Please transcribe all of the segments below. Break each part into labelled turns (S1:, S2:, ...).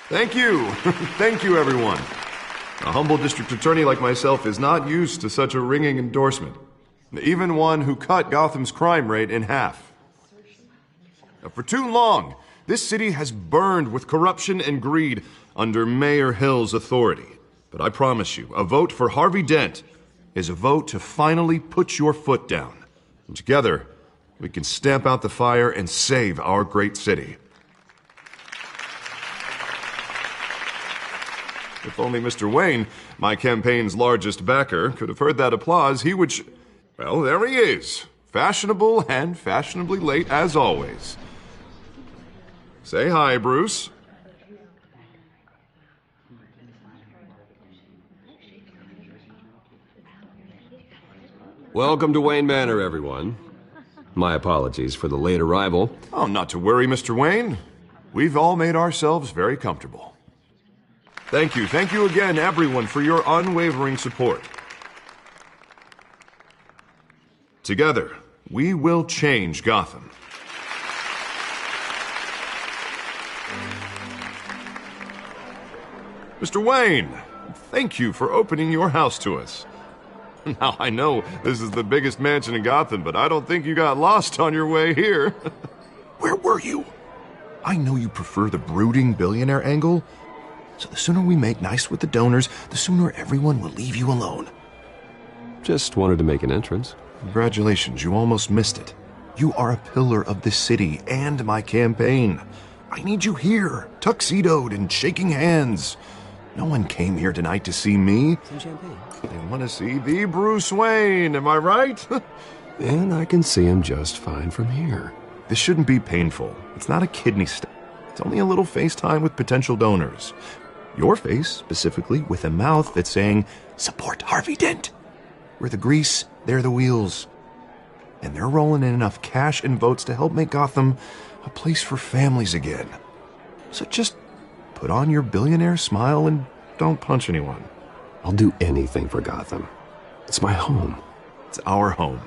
S1: Thank you. Thank you, everyone. A humble district attorney like myself is not used to such a ringing endorsement. Even one who cut Gotham's crime rate in half. For too long, this city has burned with corruption and greed under Mayor Hill's authority. But I promise you, a vote for Harvey Dent is a vote to finally put your foot down. And together, we can stamp out the fire and save our great city. If only Mr. Wayne, my campaign's largest backer, could have heard that applause, he would... Well, there he is. Fashionable and fashionably late as always. Say hi, Bruce.
S2: Welcome to Wayne Manor, everyone. My apologies for the late arrival.
S1: Oh, not to worry, Mr. Wayne. We've all made ourselves very comfortable. Thank you again, everyone, for your unwavering support. Together, we will change Gotham. Mr. Wayne, thank you for opening your house to us. Now, I know this is the biggest mansion in Gotham, but I don't think you got lost on your way here. Where were you? I know you prefer the brooding billionaire angle, so the sooner we make nice with the donors, the sooner everyone will leave you alone.
S2: Just wanted to make an entrance.
S1: Congratulations, you almost missed it. You are a pillar of this city and my campaign. I need you here, tuxedoed and shaking hands. No one came here tonight to see me.
S2: Some champagne.
S1: They want to see the Bruce Wayne, am I right?
S2: And I can see him just fine from here.
S1: This shouldn't be painful. It's not a kidney stone. It's only a little FaceTime with potential donors. Your face, specifically, with a mouth that's saying, support Harvey Dent. We're the grease, they're the wheels. And they're rolling in enough cash and votes to help make Gotham a place for families again. So just put on your billionaire smile and don't punch anyone.
S2: I'll do anything for Gotham. It's my home.
S1: It's our home.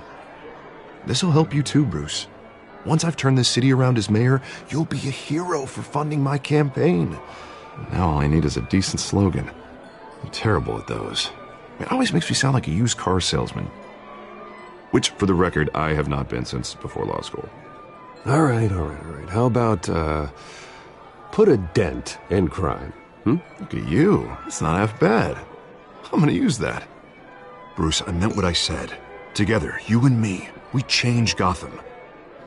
S1: This'll help you too, Bruce. Once I've turned this city around as mayor, you'll be a hero for funding my campaign. Now all I need is a decent slogan. I'm terrible at those. It always makes me sound like a used car salesman. Which, for the record, I have not been since before law school.
S2: All right. How about, put a dent in crime?
S1: Look at you. It's not half bad. I'm gonna use that. Bruce, I meant what I said. Together, you and me, we change Gotham.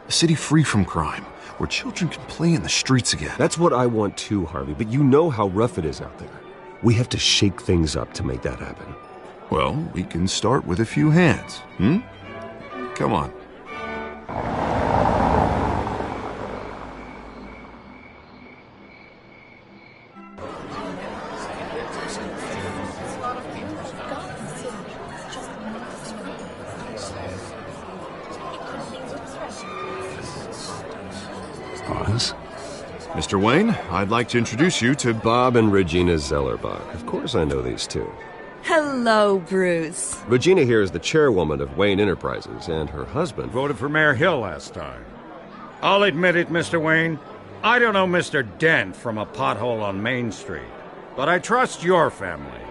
S1: A city free from crime, where children can play in the streets again.
S2: That's what I want too, Harvey, but you know how rough it is out there. We have to shake things up to make that happen.
S1: Well, we can start with a few hands, Come on.
S2: Pause.
S1: Mr. Wayne, I'd like to introduce you to
S2: Bob and Regina Zellerbach. Of course I know these two.
S3: Hello, Bruce.
S2: Regina here is the chairwoman of Wayne Enterprises, and her husband...
S4: Voted for Mayor Hill last time. I'll admit it, Mr. Wayne. I don't know Mr. Dent from a pothole on Main Street, but I trust your family.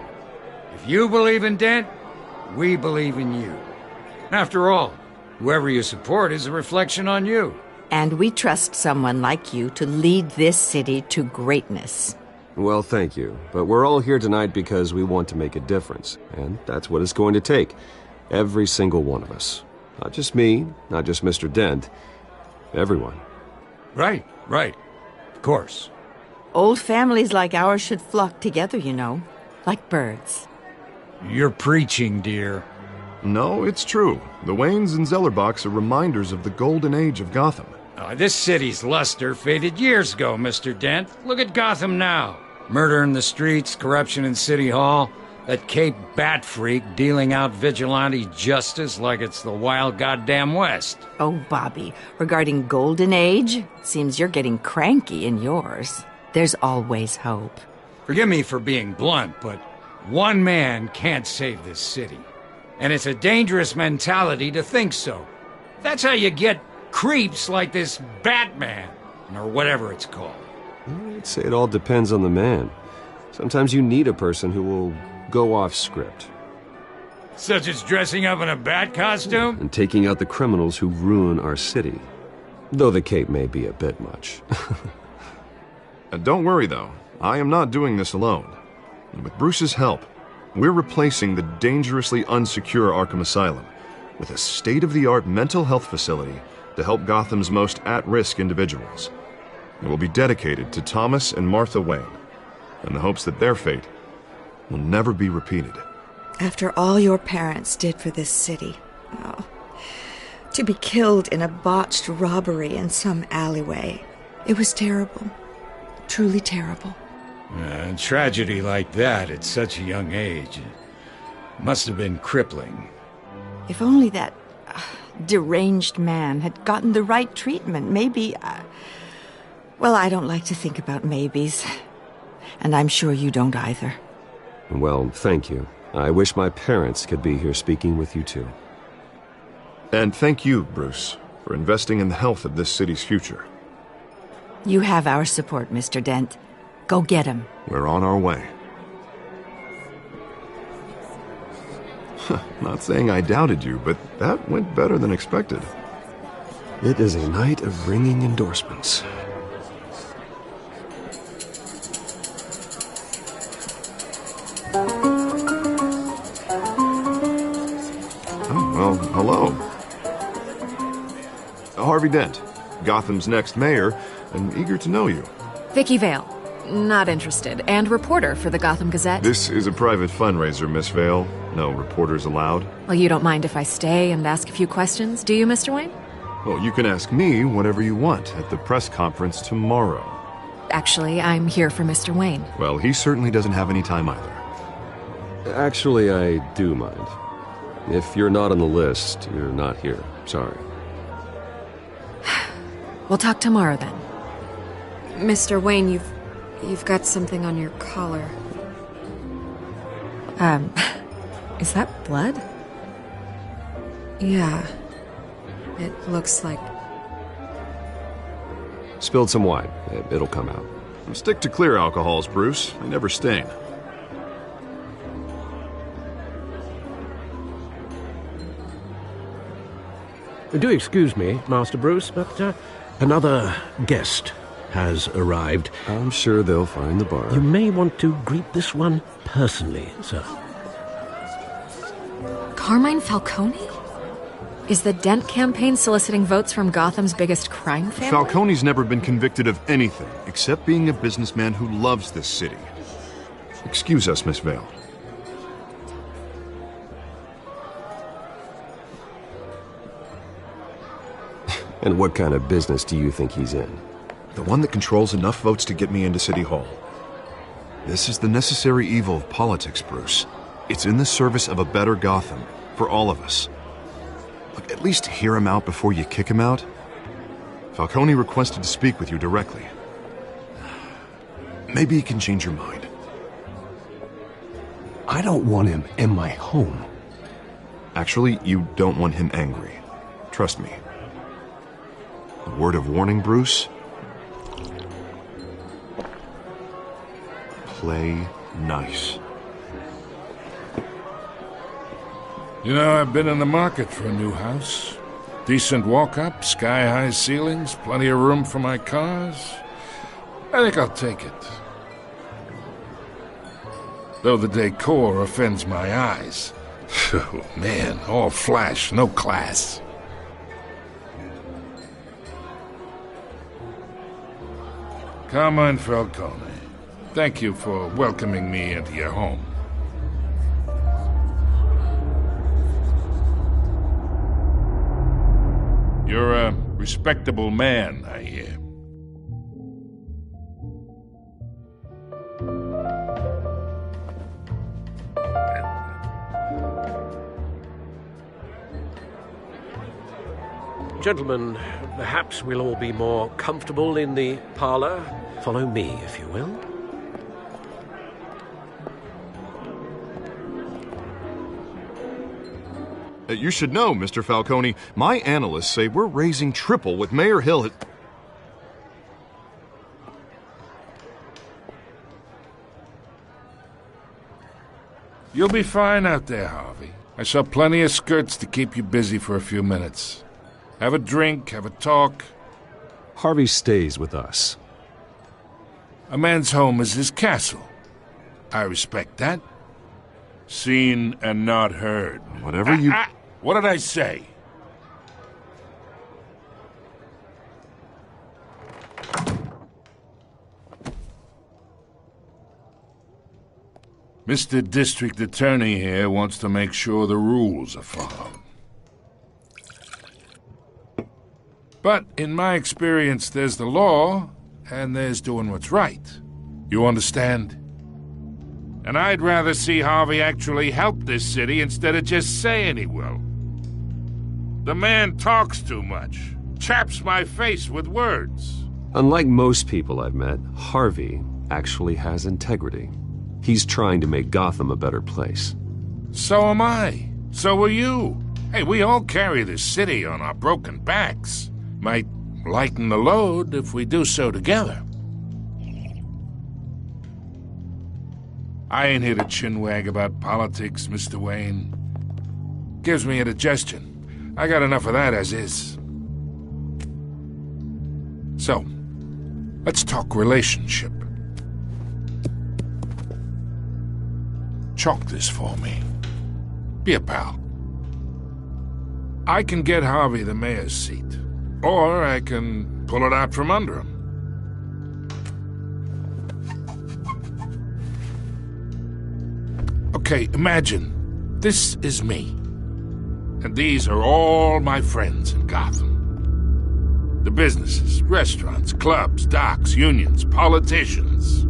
S4: If you believe in Dent, we believe in you. After all, whoever you support is a reflection on you.
S3: And we trust someone like you to lead this city to greatness.
S2: Well, thank you. But we're all here tonight because we want to make a difference. And that's what it's going to take. Every single one of us. Not just me, not just Mr. Dent. Everyone.
S4: Right. Of course.
S3: Old families like ours should flock together, you know. Like birds.
S4: You're preaching, dear.
S1: No, it's true. The Waynes and Zellerbachs are reminders of the golden age of Gotham.
S4: This city's luster faded years ago, Mr. Dent. Look at Gotham now. Murder in the streets, corruption in City Hall, that Cape Bat freak dealing out vigilante justice like it's the wild goddamn West.
S3: Oh, Bobby, regarding Golden Age, seems you're getting cranky in yours. There's always hope.
S4: Forgive me for being blunt, but one man can't save this city. And it's a dangerous mentality to think so. That's how you get creeps like this Batman, or whatever it's called.
S2: I'd say it all depends on the man. Sometimes you need a person who will go off script.
S4: Such as dressing up in a bat costume?
S2: And taking out the criminals who ruin our city. Though the cape may be a bit much.
S1: Don't worry, though. I am not doing this alone. And with Bruce's help, we're replacing the dangerously unsecure Arkham Asylum with a state-of-the-art mental health facility to help Gotham's most at-risk individuals. It will be dedicated to Thomas and Martha Wayne, in the hopes that their fate will never be repeated.
S5: After all your parents did for this city, oh, to be killed in a botched robbery in some alleyway, it was terrible. Truly terrible.
S4: A tragedy like that at such a young age must have been crippling.
S3: If only that deranged man had gotten the right treatment, maybe... well, I don't like to think about maybes. And I'm sure you don't either.
S2: Well, thank you. I wish my parents could be here speaking with you too.
S1: And thank you, Bruce, for investing in the health of this city's future.
S3: You have our support, Mr. Dent. Go get him.
S1: We're on our way. Not saying I doubted you, but that went better than expected.
S2: It is a night of ringing endorsements.
S1: Oh, well, hello. Harvey Dent, Gotham's next mayor, and eager to know you.
S6: Vicky Vale. Not interested. And reporter for the Gotham Gazette.
S1: This is a private fundraiser, Miss Vale. No reporters allowed.
S6: Well, you don't mind if I stay and ask a few questions, do you, Mr. Wayne?
S1: Well, you can ask me whatever you want at the press conference tomorrow.
S6: Actually, I'm here for Mr. Wayne.
S1: Well, he certainly doesn't have any time either.
S2: Actually, I do mind. If you're not on the list, you're not here. Sorry.
S6: We'll talk tomorrow then.
S7: Mr. Wayne, you've got something on your collar.
S6: Is that blood?
S7: Yeah. It looks like...
S2: Spilled some wine. It'll come out.
S1: Stick to clear alcohols, Bruce. They never stain.
S8: Do excuse me, Master Bruce, but another guest has arrived.
S2: I'm sure they'll find the bar.
S8: You may want to greet this one personally, sir.
S6: Carmine Falcone? Is the Dent campaign soliciting votes from Gotham's biggest crime family?
S1: Falcone's never been convicted of anything except being a businessman who loves this city. Excuse us, Miss Vale.
S2: And what kind of business do you think he's in?
S1: The one that controls enough votes to get me into City Hall. This is the necessary evil of politics, Bruce. It's in the service of a better Gotham, for all of us. Look, at least hear him out before you kick him out. Falcone requested to speak with you directly. Maybe he can change your mind.
S8: I don't want him in my home.
S1: Actually, you don't want him angry. Trust me. A word of warning, Bruce? Play nice.
S9: You know, I've been in the market for a new house. Decent walk-up, sky-high ceilings, plenty of room for my cars. I think I'll take it. Though the decor offends my eyes. Oh, man, all flash, no class. Carmine Falcone, thank you for welcoming me into your home. You're a respectable man, I hear.
S8: Gentlemen, perhaps we'll all be more comfortable in the parlor. Follow me, if you will.
S1: You should know, Mr. Falcone, my analysts say we're raising triple what Mayor Hill had...
S9: You'll be fine out there, Harvey. I saw plenty of skirts to keep you busy for a few minutes. Have a drink, have a talk.
S2: Harvey stays with us.
S9: A man's home is his castle. I respect that. Seen and not heard.
S1: Whatever you...
S9: What did I say? Mr. District Attorney here wants to make sure the rules are followed. But in my experience, there's the law, and there's doing what's right. You understand? And I'd rather see Harvey actually help this city instead of just saying he will. The man talks too much, chaps my face with words.
S2: Unlike most people I've met, Harvey actually has integrity. He's trying to make Gotham a better place.
S9: So am I. So are you. Hey, we all carry this city on our broken backs. Might lighten the load if we do so together. I ain't here to chinwag about politics, Mr. Wayne. Gives me indigestion. I got enough of that as is. So, let's talk relationship. Chalk this for me. Be a pal. I can get Harvey the mayor's seat, or I can pull it out from under him. Okay, imagine this is me, and these are all my friends in Gotham. The businesses, restaurants, clubs, docks, unions, politicians.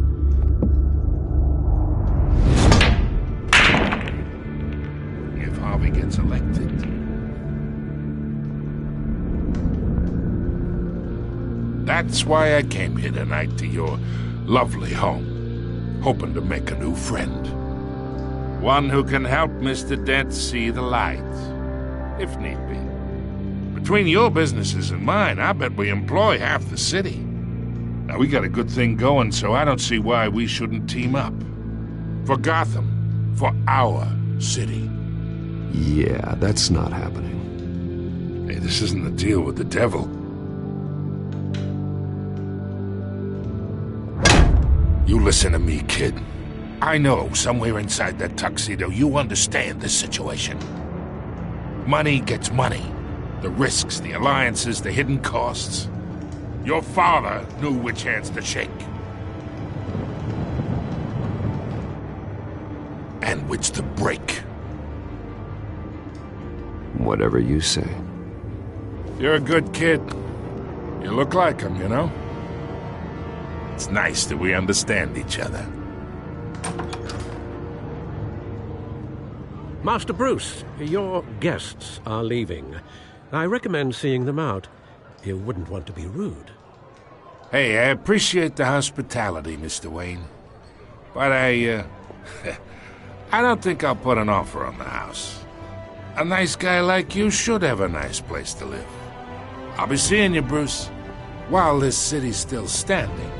S9: If Harvey gets elected, that's why I came here tonight to your lovely home, hoping to make a new friend. One who can help Mr. Dent see the light, if need be. Between your businesses and mine, I bet we employ half the city. Now, we got a good thing going, so I don't see why we shouldn't team up. For Gotham, for our city.
S2: Yeah, that's not happening.
S9: Hey, this isn't a deal with the devil. You listen to me, kid. I know somewhere inside that tuxedo you understand this situation. Money gets money. The risks, the alliances, the hidden costs. Your father knew which hands to shake. And which to break.
S2: Whatever you say.
S9: You're a good kid. You look like him, you know? It's nice that we understand each other.
S8: Master Bruce, your guests are leaving. I recommend seeing them out. You wouldn't want to be rude.
S9: Hey, I appreciate the hospitality, Mr. Wayne. But I don't think I'll put an offer on the house. A nice guy like you should have a nice place to live. I'll be seeing you, Bruce, while this city's still standing.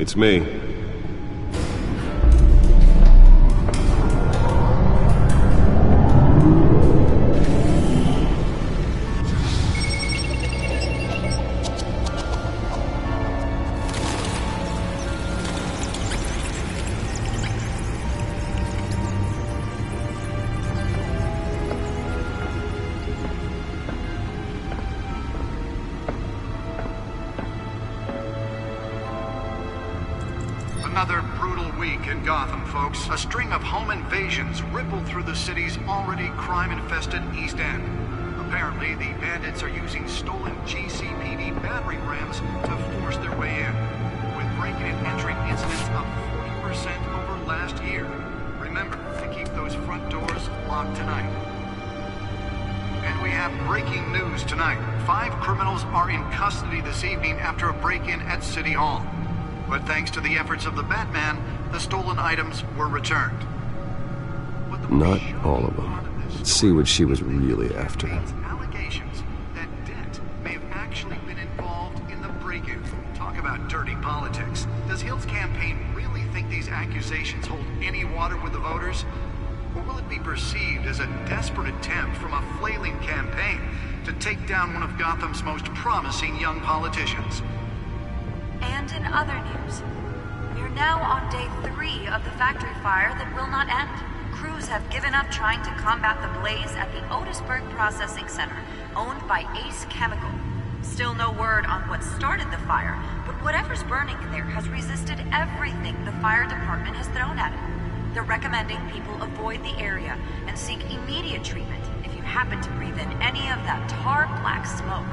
S2: It's me.
S10: Another brutal week in Gotham, folks. A string of home invasions rippled through the city's already crime-infested East End. Apparently, the bandits are using stolen GCPD battering rams to force their way in, with breaking and entering incidents up 40% over last year. Remember to keep those front doors locked tonight. And we have breaking news tonight. 5 criminals are in custody this evening after a break-in at City Hall. But thanks to the efforts of the Batman, the stolen items were returned.
S2: Not all of them. Let's see what she was really after.
S10: Allegations that Dent may have actually been involved in the break-in. Talk about dirty politics. Does Hill's campaign really think these accusations hold any water with the voters? Or will it be perceived as a desperate attempt from a flailing campaign to take down one of Gotham's most promising young politicians?
S11: And in other news, we're now on day 3 of the factory fire that will not end. Crews have given up trying to combat the blaze at the Otisburg Processing Center, owned by Ace Chemical. Still no word on what started the fire, but whatever's burning in there has resisted everything the fire department has thrown at it. They're recommending people avoid the area and seek immediate treatment if you happen to breathe in any of that tar black smoke.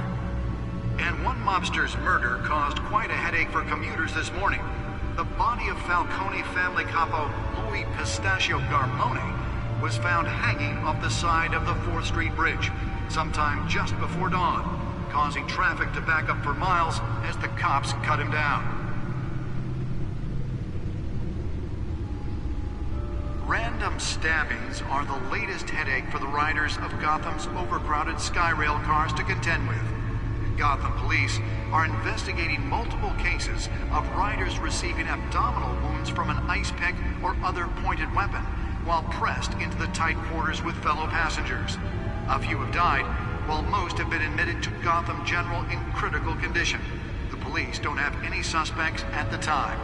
S10: And one mobster's murder caused quite a headache for commuters this morning. The body of Falcone family capo Louis Pistachio Garmone was found hanging off the side of the 4th Street Bridge sometime just before dawn, causing traffic to back up for miles as the cops cut him down. Random stabbings are the latest headache for the riders of Gotham's overcrowded Skyrail cars to contend with. Gotham police are investigating multiple cases of riders receiving abdominal wounds from an ice pick or other pointed weapon while pressed into the tight quarters with fellow passengers. A few have died, while most have been admitted to Gotham General in critical condition. The police don't have any suspects at the time.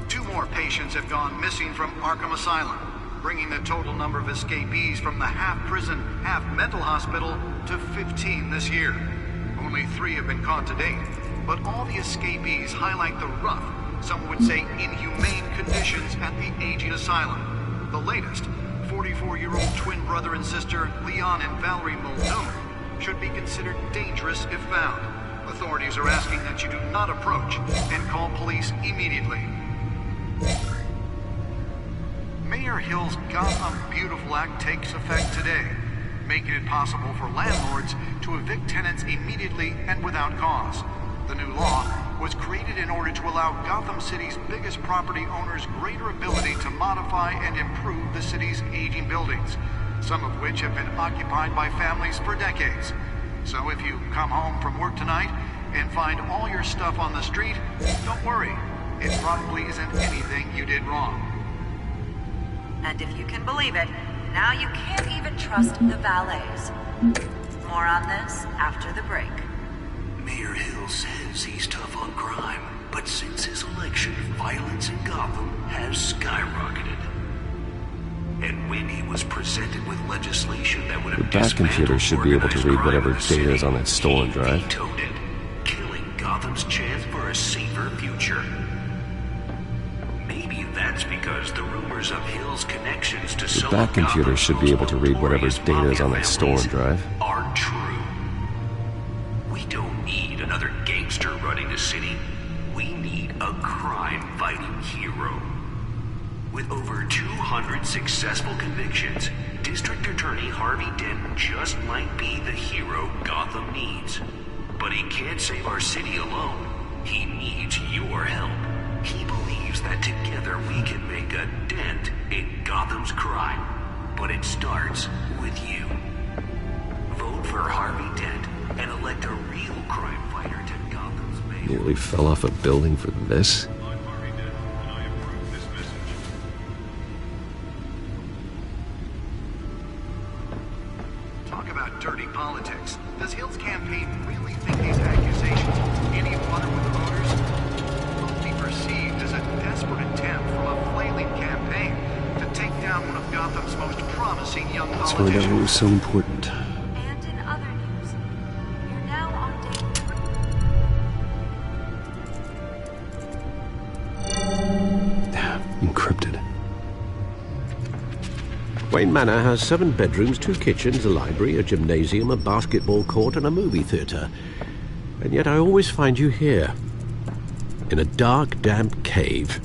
S10: 2 more patients have gone missing from Arkham Asylum, bringing the total number of escapees from the half-prison, half-mental hospital to 15 this year. Only 3 have been caught to date, but all the escapees highlight the rough, some would say inhumane conditions at the aging asylum. The latest, 44-year-old twin brother and sister Leon and Valerie Muldoon, should be considered dangerous if found. Authorities are asking that you do not approach and call police immediately. Mayor Hill's Gotham Beautiful Act takes effect today, making it possible for landlords to evict tenants immediately and without cause. The new law was created in order to allow Gotham City's biggest property owners greater ability to modify and improve the city's aging buildings, some of which have been occupied by families for decades. So if you come home from work tonight and find all your stuff on the street, don't worry. It probably isn't anything you did wrong.
S11: And if you can believe it, now you can't even trust the valets. More on this after the break.
S12: Mayor Hill says he's tough on crime, but since his election, violence in Gotham has skyrocketed. And when he was presented with legislation that would have
S2: The Bat computer should be able to read whatever data is on that stolen drive.
S12: vetoed it, killing Gotham's chance for a safer future. Maybe that's because the rumors of Hill's connections to
S2: The Bat computer should be able to read whatever data is on that stolen drive.
S12: Aren't true. We don't need another gangster running the city. We need a crime-fighting hero. With over 200 successful convictions, District Attorney Harvey Dent just might be the hero Gotham needs. But he can't save our city alone. He needs your help. He believes that together we can make a dent in Gotham's crime. But it starts with you. Vote for Harvey Dent and elect a real crime fighter to Gotham's mayor.
S2: Nearly fell off a building for this?
S10: Talk about dirty politics. Does Hill's campaign really think these accusations hold any water with the voters? Will be perceived as a desperate attempt from a flailing campaign to take down one of Gotham's most promising young
S2: That's why
S10: politicians.
S2: that was so important.
S11: And in other news, you're now on day 3.
S2: Encrypted.
S8: Wayne Manor has 7 bedrooms, 2 kitchens, a library, a gymnasium, a basketball court, and a movie theatre. And yet I always find you here, in a dark, damp cave,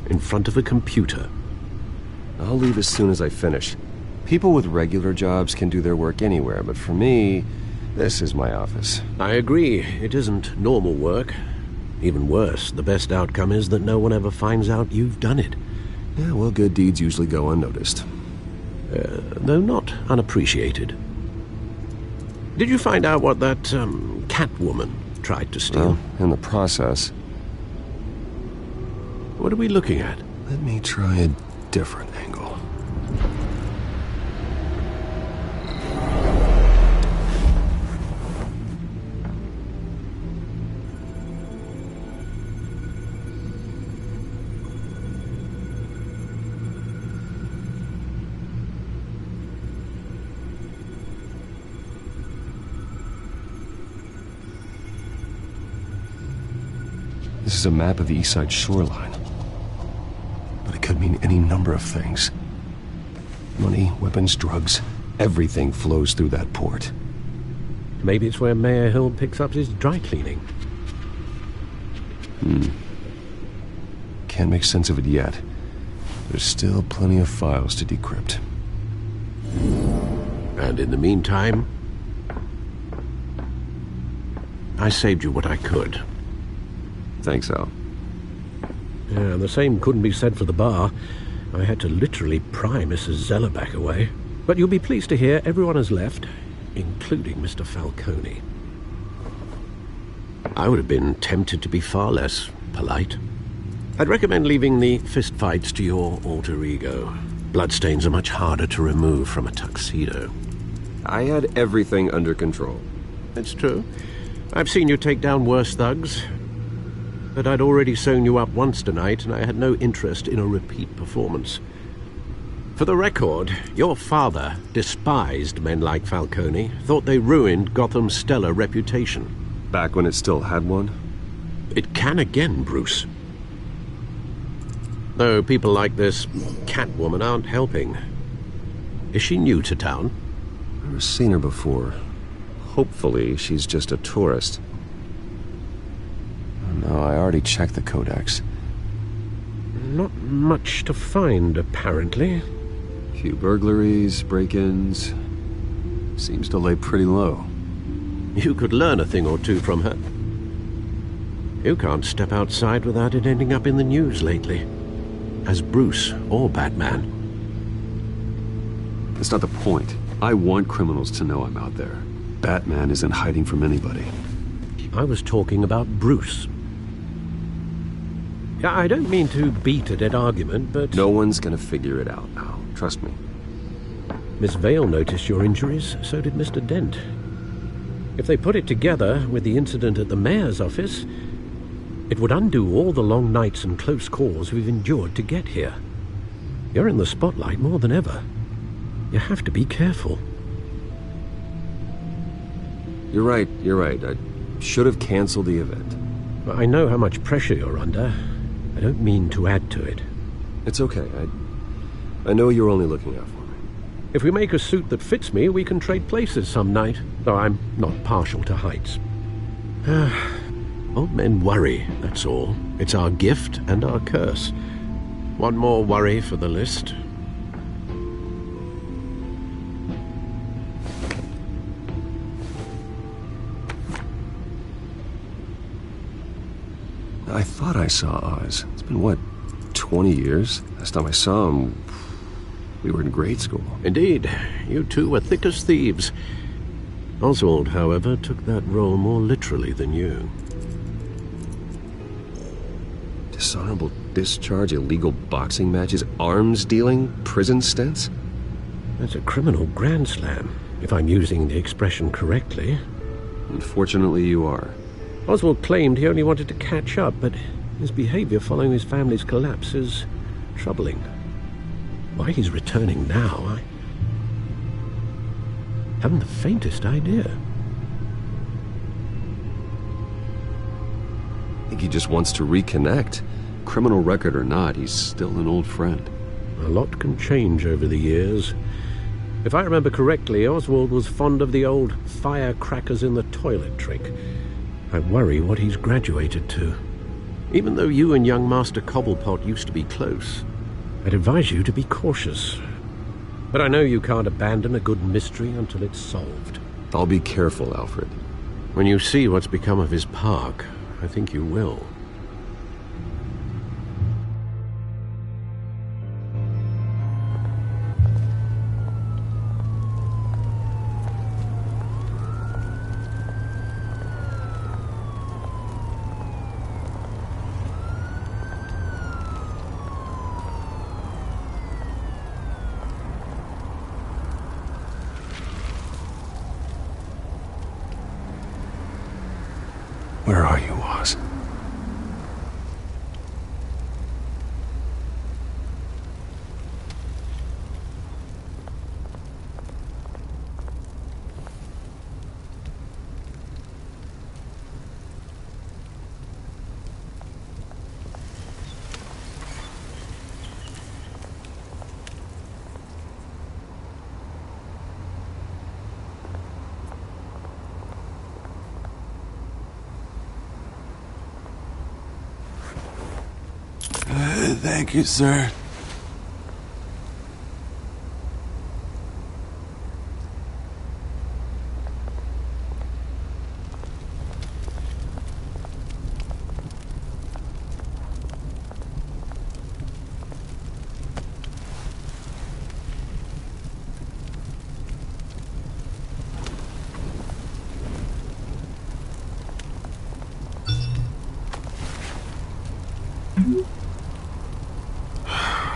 S8: in front of a computer.
S2: I'll leave as soon as I finish. People with regular jobs can do their work anywhere, but for me, this is my office.
S8: I agree. It isn't normal work. Even worse, the best outcome is that no one ever finds out you've done it.
S2: Yeah, well, good deeds usually go unnoticed.
S8: Though not unappreciated. Did you find out what that, Catwoman tried to steal?
S2: Well, in the process.
S8: What are we looking at?
S2: Let me try a different angle. This is a map of the East Side shoreline. But it could mean any number of things. Money, weapons, drugs, everything flows through that port.
S8: Maybe it's where Mayor Hill picks up his dry cleaning.
S2: Can't make sense of it yet. There's still plenty of files to decrypt.
S8: And in the meantime, I saved you what I could.
S2: Thanks, Al.
S8: Yeah, the same couldn't be said for the bar. I had to literally pry Mrs. Zellerback away. But you'll be pleased to hear everyone has left, including Mr. Falcone. I would have been tempted to be far less polite. I'd recommend leaving the fistfights to your alter ego. Bloodstains are much harder to remove from a tuxedo.
S2: I had everything under control.
S8: It's true. I've seen you take down worse thugs. But I'd already sewn you up once tonight, and I had no interest in a repeat performance. For the record, your father despised men like Falcone, thought they ruined Gotham's stellar reputation.
S2: Back when it still had one?
S8: It can again, Bruce. Though people like this Catwoman aren't helping. Is she new to town?
S2: Never seen her before. Hopefully, she's just a tourist. No, I already checked the codex.
S8: Not much to find, apparently.
S2: Few burglaries, break-ins. Seems to lay pretty low.
S8: You could learn a thing or two from her. You can't step outside without it ending up in the news lately. As Bruce or Batman.
S2: That's not the point. I want criminals to know I'm out there. Batman isn't hiding from anybody.
S8: I was talking about Bruce. I don't mean to beat a dead argument, but...
S2: No one's gonna figure it out now. Trust me.
S8: Miss Vale noticed your injuries, so did Mr. Dent. If they put it together with the incident at the mayor's office, it would undo all the long nights and close calls we've endured to get here. You're in the spotlight more than ever. You have to be careful.
S2: You're right. I should have canceled the event.
S8: I know how much pressure you're under. I don't mean to add to it.
S2: It's okay. I know you're only looking out for me.
S8: If we make a suit that fits me, we can trade places some night, though I'm not partial to heights. Old men worry, that's all. It's our gift and our curse. One more worry for the list.
S2: I thought I saw Oz. It's been, what, 20 years? Last time I saw him, we were in grade school.
S8: Indeed. You two were thick as thieves. Oswald, however, took that role more literally than you.
S2: Dishonorable discharge, illegal boxing matches, arms dealing, prison stints?
S8: That's a criminal grand slam, if I'm using the expression correctly.
S2: Unfortunately, you are.
S8: Oswald claimed he only wanted to catch up, but his behavior following his family's collapse is troubling. Why he's returning now, I haven't the faintest idea.
S2: I think he just wants to reconnect. Criminal record or not, he's still an old friend.
S8: A lot can change over the years. If I remember correctly, Oswald was fond of the old firecrackers in the toilet trick. I worry what he's graduated to. Even though you and young Master Cobblepot used to be close, I'd advise you to be cautious. But I know you can't abandon a good mystery until it's solved.
S2: I'll be careful, Alfred.
S8: When you see what's become of his park, I think you will.
S2: Where are you, Oz?
S13: Thank you, sir.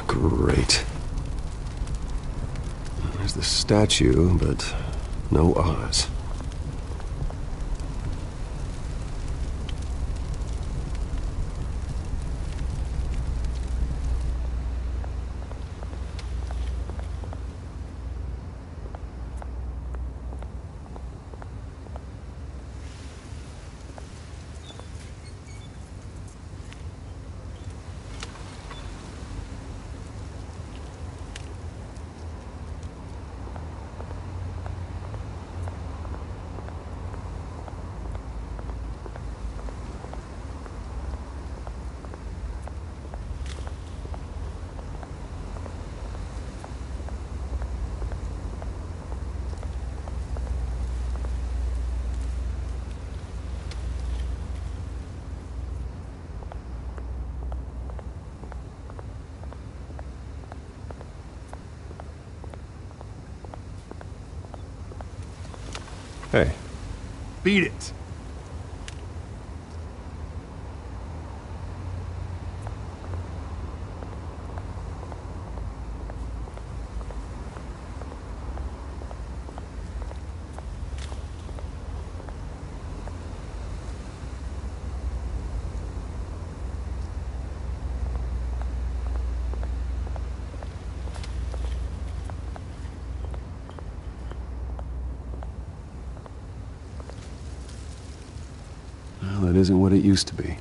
S2: Great. There's the statue, but no Oz. Hey.
S13: Beat it.
S2: Well, it isn't what it used to be.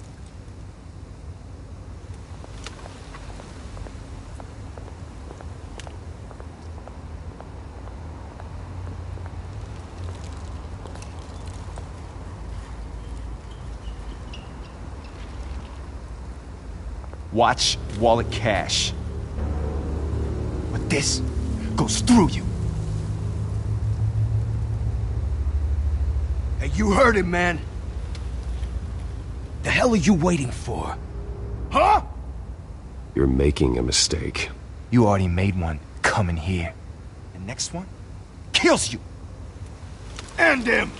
S13: Watch wallet cash. But this goes through you. Hey, you heard him, man. The hell are you waiting for? Huh?
S2: You're making a mistake.
S13: You already made one coming here. The next one kills you. And him.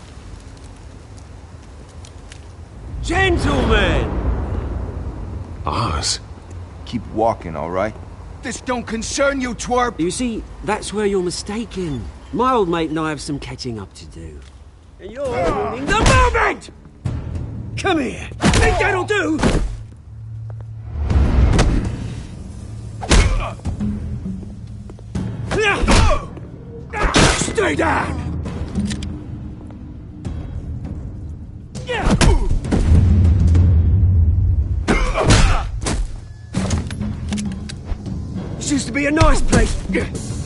S14: Gentlemen!
S2: Oz.
S13: Keep walking, all right? This don't concern you, twerp!
S14: You see, that's where you're mistaken. My old mate and I have some catching up to do. And you're ruining the moment! Come here! Think that'll do?
S13: Stay down! This used to
S14: be a nice place.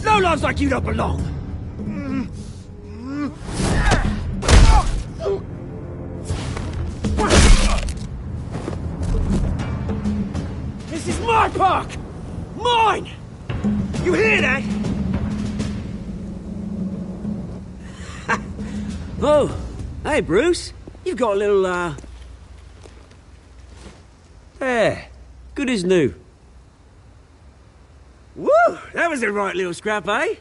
S14: No lives like you don't belong. This is my park! Mine! You hear that? Oh, hey, Bruce. You've got a little, There. Good as new. Woo! That was a right little scrap, eh?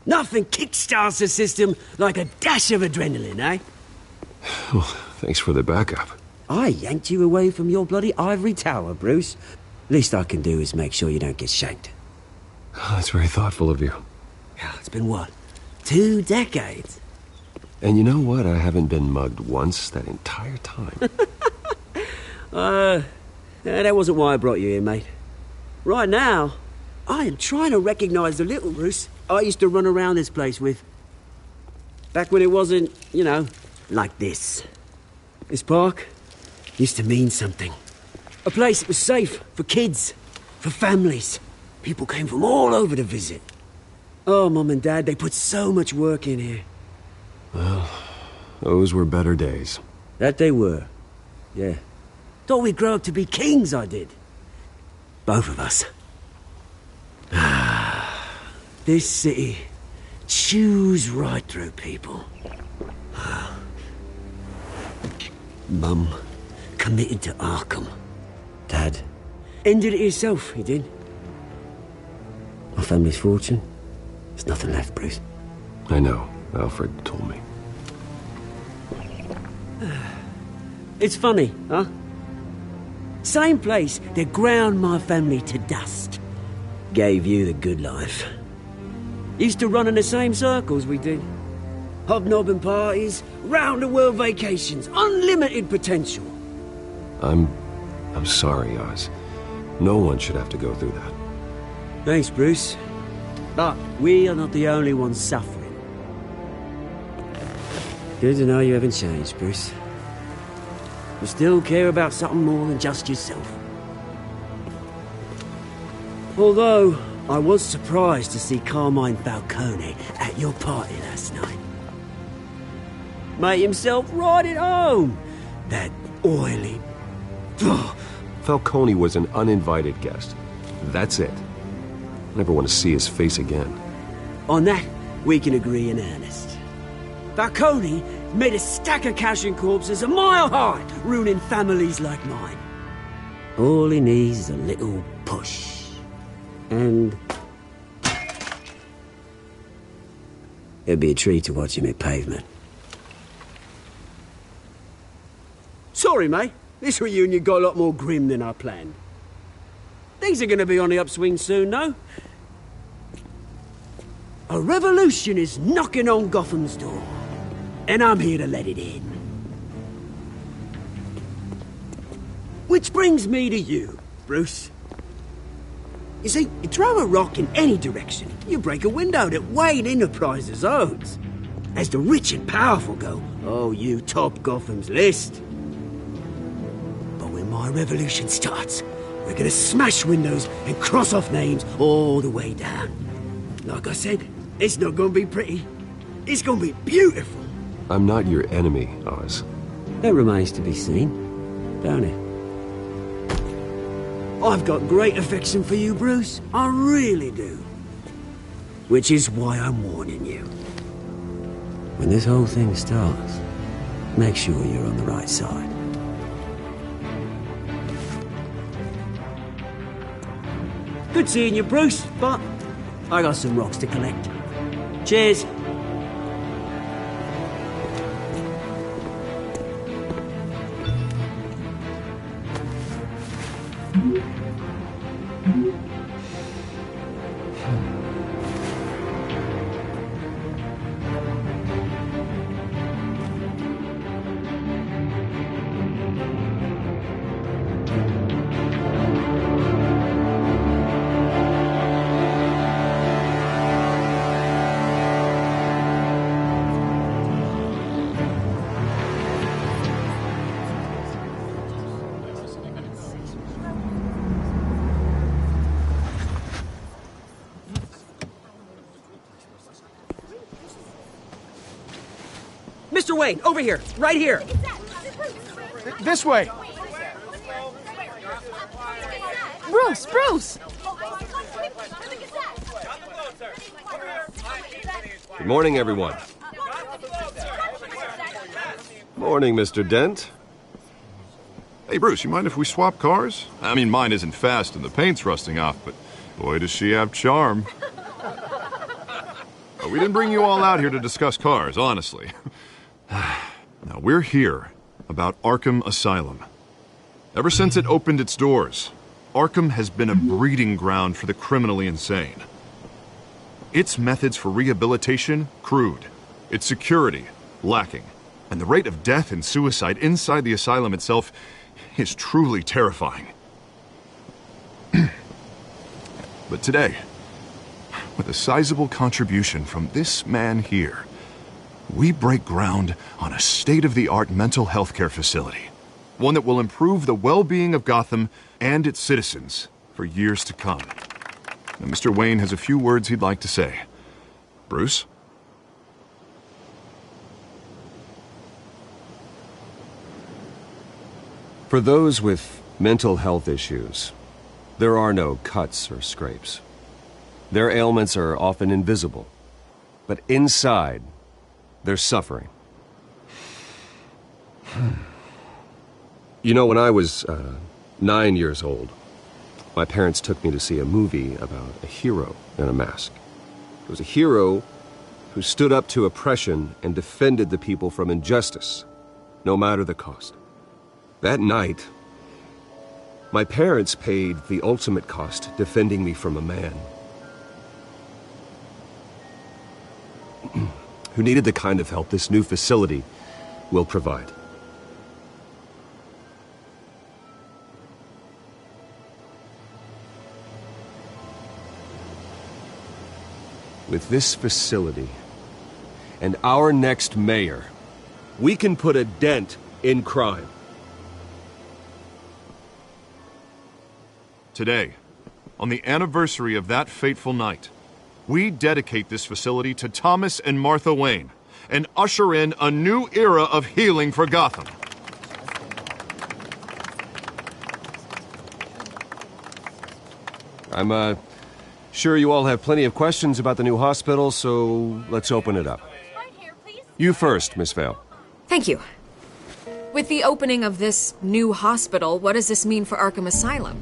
S14: Nothing kickstarts the system like a dash of adrenaline, eh?
S2: Well, thanks for the backup.
S14: I yanked you away from your bloody ivory tower, Bruce. Least I can do is make sure you don't get shanked.
S2: Oh, that's very thoughtful of you.
S14: Yeah, it's been what? 2 decades?
S2: And you know what? I haven't been mugged once that entire time.
S14: That wasn't why I brought you here, mate. Right now, I am trying to recognize the little Bruce I used to run around this place with. Back when it wasn't, you know, like this. This park used to mean something. A place that was safe for kids, for families. People came from all over to visit. Oh, Mum and Dad, they put so much work in here.
S2: Well, those were better days.
S14: That they were. Yeah. Thought we'd grow up to be kings, I did. Both of us. This city chews right through people. Mum committed to Arkham. Dad ended it himself, he did. My family's fortune, there's nothing left, Bruce.
S2: I know. Alfred told me.
S14: It's funny, huh? Same place that ground my family to dust. Gave you the good life. Used to run in the same circles we did. Hobnobbing parties, round-the-world vacations, unlimited potential.
S2: I'm sorry, Oz. No one should have to go through that.
S14: Thanks, Bruce. But we are not the only ones suffering. Good to know you haven't changed, Bruce. You still care about something more than just yourself. Although, I was surprised to see Carmine Falcone at your party last night. Made himself right at home. That oily...
S2: Falcone was an uninvited guest. That's it. Never want to see his face again.
S14: On that, we can agree in earnest. Falcone made a stack of cash and corpses a mile high, ruining families like mine. All he needs is a little push. And... it'd be a treat to watch him hit pavement. Sorry, mate. This reunion got a lot more grim than I planned. Things are gonna be on the upswing soon, no? A revolution is knocking on Gotham's door. And I'm here to let it in. Which brings me to you, Bruce. You see, you throw a rock in any direction, you break a window that Wayne Enterprises owns. As the rich and powerful go, oh, you top Gotham's list. But when my revolution starts, we're gonna smash windows and cross off names all the way down. Like I said, it's not gonna be pretty. It's gonna be beautiful.
S2: I'm not your enemy, Oz.
S14: That remains to be seen, don't it? I've got great affection for you, Bruce. I really do. Which is why I'm warning you. When this whole thing starts, make sure you're on the right side. Good seeing you, Bruce, but I got some rocks to collect. Cheers. Mr. Wayne, over here, right here.
S15: This way.
S16: Bruce!
S2: Good morning, everyone. Morning, Mr. Dent.
S1: Hey, Bruce, you mind if we swap cars? I mean, mine isn't fast and the paint's rusting off, but boy, does she have charm. We didn't bring you all out here to discuss cars, honestly. Now, we're here about Arkham Asylum. Ever since it opened its doors, Arkham has been a breeding ground for the criminally insane. Its methods for rehabilitation, crude. Its security, lacking. And the rate of death and suicide inside the asylum itself is truly terrifying. But today, with a sizable contribution from this man here, we break ground on a state-of-the-art mental health care facility. One that will improve the well-being of Gotham and its citizens for years to come. Now, Mr. Wayne has a few words he'd like to say. Bruce?
S2: For those with mental health issues, there are no cuts or scrapes. Their ailments are often invisible, but inside, they're suffering. You know, when I was 9 years old, my parents took me to see a movie about a hero in a mask. It was a hero who stood up to oppression and defended the people from injustice, no matter the cost. That night, my parents paid the ultimate cost defending me from a man who needed the kind of help this new facility will provide. With this facility and our next mayor, we can put a dent in crime.
S1: Today, on the anniversary of that fateful night, we dedicate this facility to Thomas and Martha Wayne and usher in a new era of healing for Gotham.
S2: I'm sure you all have plenty of questions about the new hospital, so let's open it up. You first, Miss Vale.
S6: Thank you. With the opening of this new hospital, what does this mean for Arkham Asylum?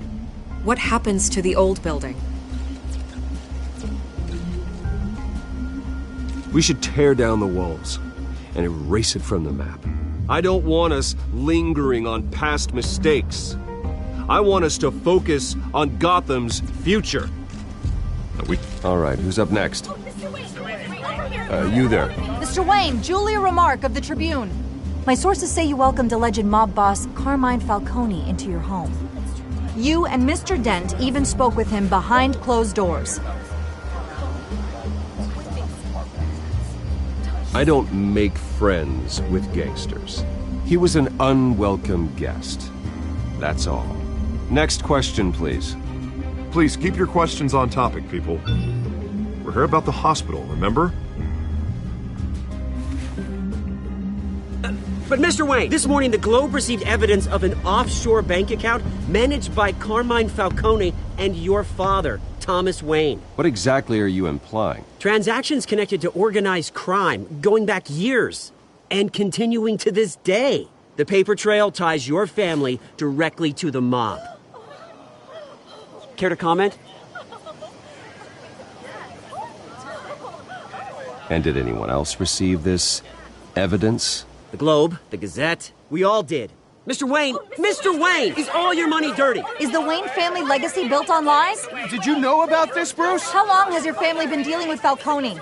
S6: What happens to the old building?
S2: We should tear down the walls and erase it from the map. I don't want us lingering on past mistakes. I want us to focus on Gotham's future. All right, who's up next? You there.
S17: Mr. Wayne, Julia Remark of the Tribune. My sources say you welcomed alleged mob boss Carmine Falcone into your home. You and Mr. Dent even spoke with him behind closed doors.
S2: I don't make friends with gangsters. He was an unwelcome guest. That's all. Next question, please.
S1: Please, keep your questions on topic, people. We're here about the hospital, remember?
S14: But Mr. Wayne, this morning the Globe received evidence of an offshore bank account managed by Carmine Falcone and your father, Thomas Wayne.
S2: What exactly are you implying?
S14: Transactions connected to organized crime going back years and continuing to this day. The paper trail ties your family directly to the mob. Care to comment?
S2: And did anyone else receive this evidence?
S14: The Globe, the Gazette, we all did. Mr. Wayne, is all your money dirty?
S17: Is the Wayne family legacy built on lies?
S15: Did you know about this, Bruce?
S17: How long has your family been dealing with Falcone?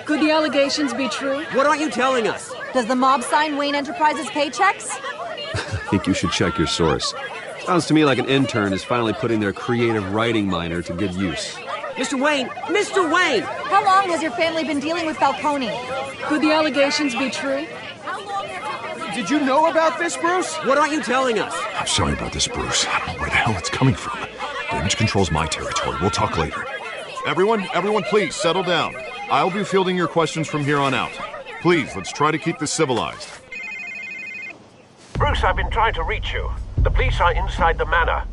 S16: Could the allegations be true?
S14: What aren't you telling us?
S17: Does the mob sign Wayne Enterprises paychecks?
S2: I think you should check your source. Sounds to me like an intern is finally putting their creative writing minor to good use.
S14: Mr. Wayne!
S17: How long has your family been dealing with Falcone?
S16: Could the allegations be true?
S15: Did you know about this, Bruce?
S14: What aren't you telling us?
S1: I'm sorry about this, Bruce. I don't know where the hell it's coming from. Damage control's my territory. We'll talk later. Everyone, please settle down. I'll be fielding your questions from here on out. Please, let's try to keep this civilized.
S18: Bruce, I've been trying to reach you. The police are inside the manor.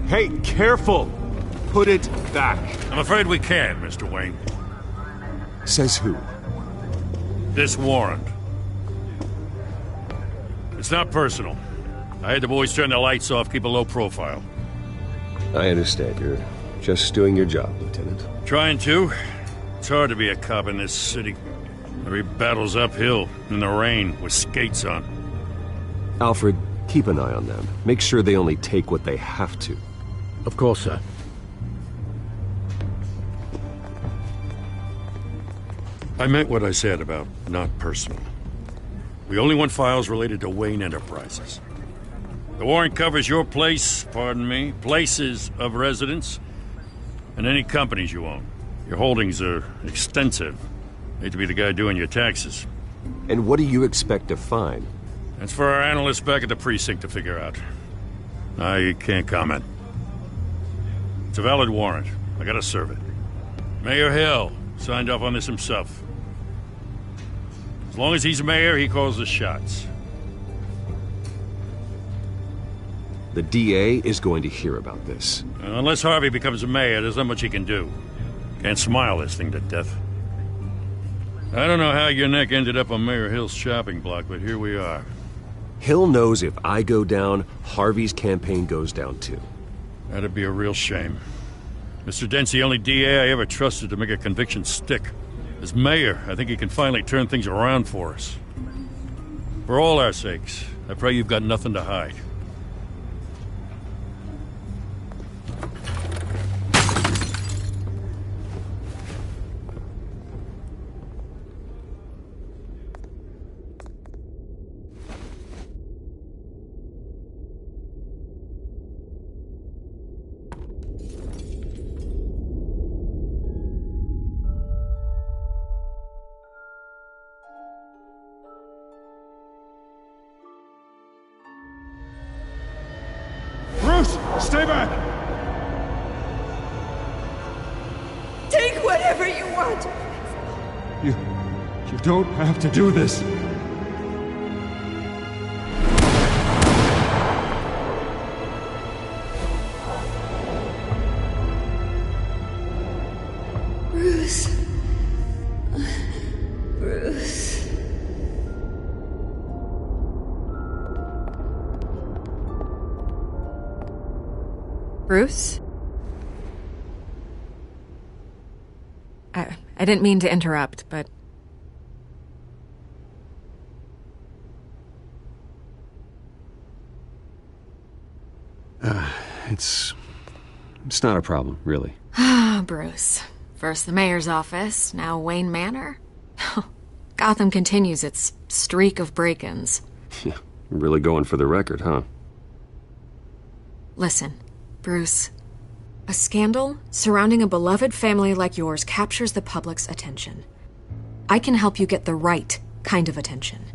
S2: Hey, careful! Put it back.
S4: I'm afraid we can't, Mr. Wayne.
S2: Says who?
S4: This warrant. It's not personal. I had the boys turn the lights off, keep a low profile.
S2: I understand. You're just doing your job, Lieutenant.
S4: Trying to. It's hard to be a cop in this city. Every battle's uphill, in the rain, with skates on.
S2: Alfred, keep an eye on them. Make sure they only take what they have to.
S8: Of course, sir.
S4: I meant what I said about not personal. We only want files related to Wayne Enterprises. The warrant covers your place, pardon me, places of residence, and any companies you own. Your holdings are extensive. Hate to be the guy doing your taxes.
S2: And what do you expect to find?
S4: That's for our analysts back at the precinct to figure out. I can't comment. It's a valid warrant. I gotta serve it. Mayor Hill signed off on this himself. As long as he's mayor, he calls the shots.
S2: The DA is going to hear about this.
S4: Unless Harvey becomes a mayor, there's not much he can do. Can't smile this thing to death. I don't know how your neck ended up on Mayor Hill's shopping block, but here we are.
S2: Hill knows if I go down, Harvey's campaign goes down too.
S4: That'd be a real shame. Mr. Dent's the only DA I ever trusted to make a conviction stick. As mayor, I think he can finally turn things around for us. For all our sakes, I pray you've got nothing to hide.
S15: Stay back!
S5: Take whatever you want!
S15: You don't have to do this.
S5: Bruce. Bruce.
S6: Bruce? I didn't mean to interrupt, but...
S2: It's not a problem, really.
S6: Ah, Bruce. First the mayor's office, now Wayne Manor. Gotham continues its streak of break-ins.
S2: Yeah, really going for the record, huh?
S6: Listen, Bruce. A scandal surrounding a beloved family like yours captures the public's attention. I can help you get the right kind of attention.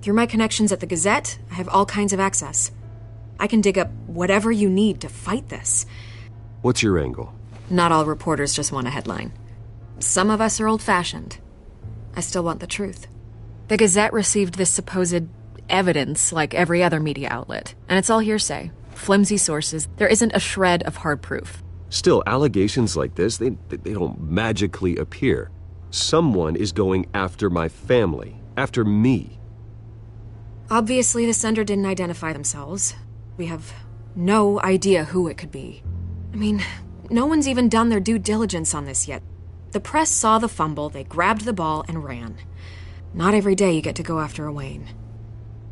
S6: Through my connections at the Gazette, I have all kinds of access. I can dig up whatever you need to fight this.
S2: What's your angle?
S6: Not all reporters just want a headline. Some of us are old-fashioned. I still want the truth. The Gazette received this supposed evidence like every other media outlet, and it's all hearsay. Flimsy sources. There isn't a shred of hard proof.
S2: Still, allegations like this, they don't magically appear. Someone is going after my family, after me.
S6: Obviously, the sender didn't identify themselves. We have no idea who it could be. I mean, no one's even done their due diligence on this yet. The press saw the fumble, they grabbed the ball and ran. Not every day you get to go after a Wayne.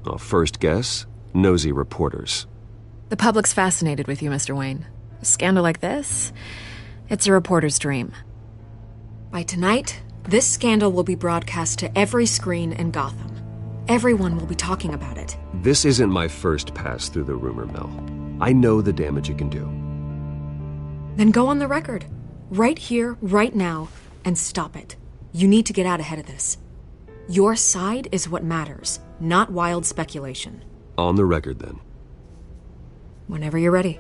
S2: Well, first guess, nosy reporters.
S6: The public's fascinated with you, Mr. Wayne. A scandal like this, it's a reporter's dream. By tonight, this scandal will be broadcast to every screen in Gotham. Everyone will be talking about it.
S2: This isn't my first pass through the rumor mill. I know the damage it can do.
S6: Then go on the record. Right here, right now, and stop it. You need to get out ahead of this. Your side is what matters, not wild speculation.
S2: On the record, then.
S6: Whenever you're ready.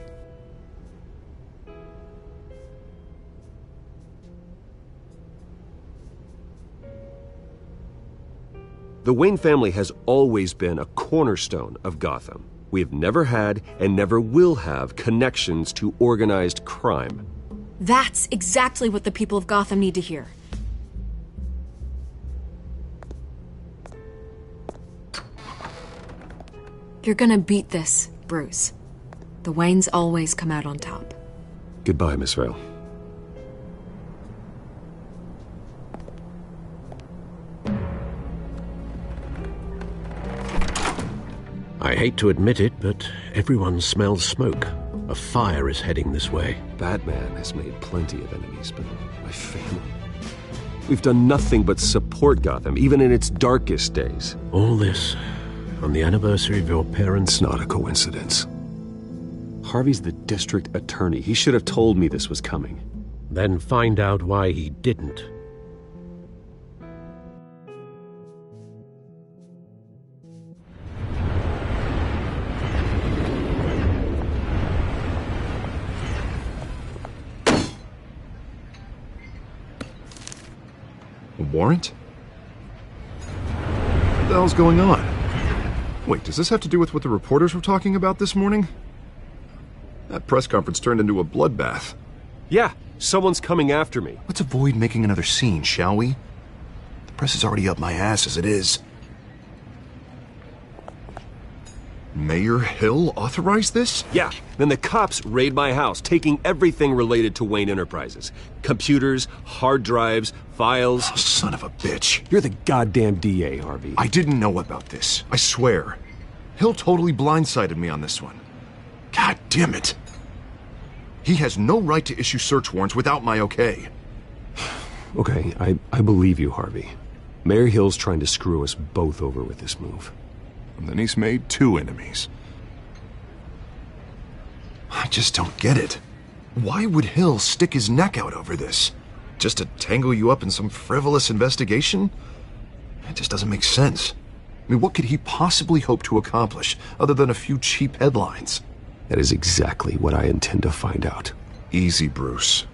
S2: The Wayne family has always been a cornerstone of Gotham. We have never had and never will have connections to organized crime.
S6: That's exactly what the people of Gotham need to hear. You're gonna beat this, Bruce. The Waynes always come out on top.
S2: Goodbye, Miss Vale.
S8: I hate to admit it, but everyone smells smoke. A fire is heading this way.
S2: Batman has made plenty of enemies, but my family... We've done nothing but support Gotham, even in its darkest days.
S8: All this on the anniversary of your parents'...
S2: It's not a coincidence. Harvey's the district attorney. He should have told me this was coming.
S8: Then find out why he didn't.
S1: A warrant? What the hell's going on? Wait, does this have to do with what the reporters were talking about this morning? That press conference turned into a bloodbath.
S2: Yeah, someone's coming after me.
S1: Let's avoid making another scene, shall we? The press is already up my ass as it is. Mayor Hill authorized this?
S2: Yeah, then the cops raid my house, taking everything related to Wayne Enterprises. Computers, hard drives, files...
S1: Oh, son of a bitch.
S2: You're the goddamn DA, Harvey.
S1: I didn't know about this. I swear. Hill totally blindsided me on this one. God damn it. He has no right to issue search warrants without my okay.
S2: Okay, I believe you, Harvey. Mayor Hill's trying to screw us both over with this move.
S1: And then he's made 2 enemies. I just don't get it. Why would Hill stick his neck out over this? Just to tangle you up in some frivolous investigation? It just doesn't make sense. I mean, what could he possibly hope to accomplish other than a few cheap headlines?
S2: That is exactly what I intend to find out.
S1: Easy, Bruce.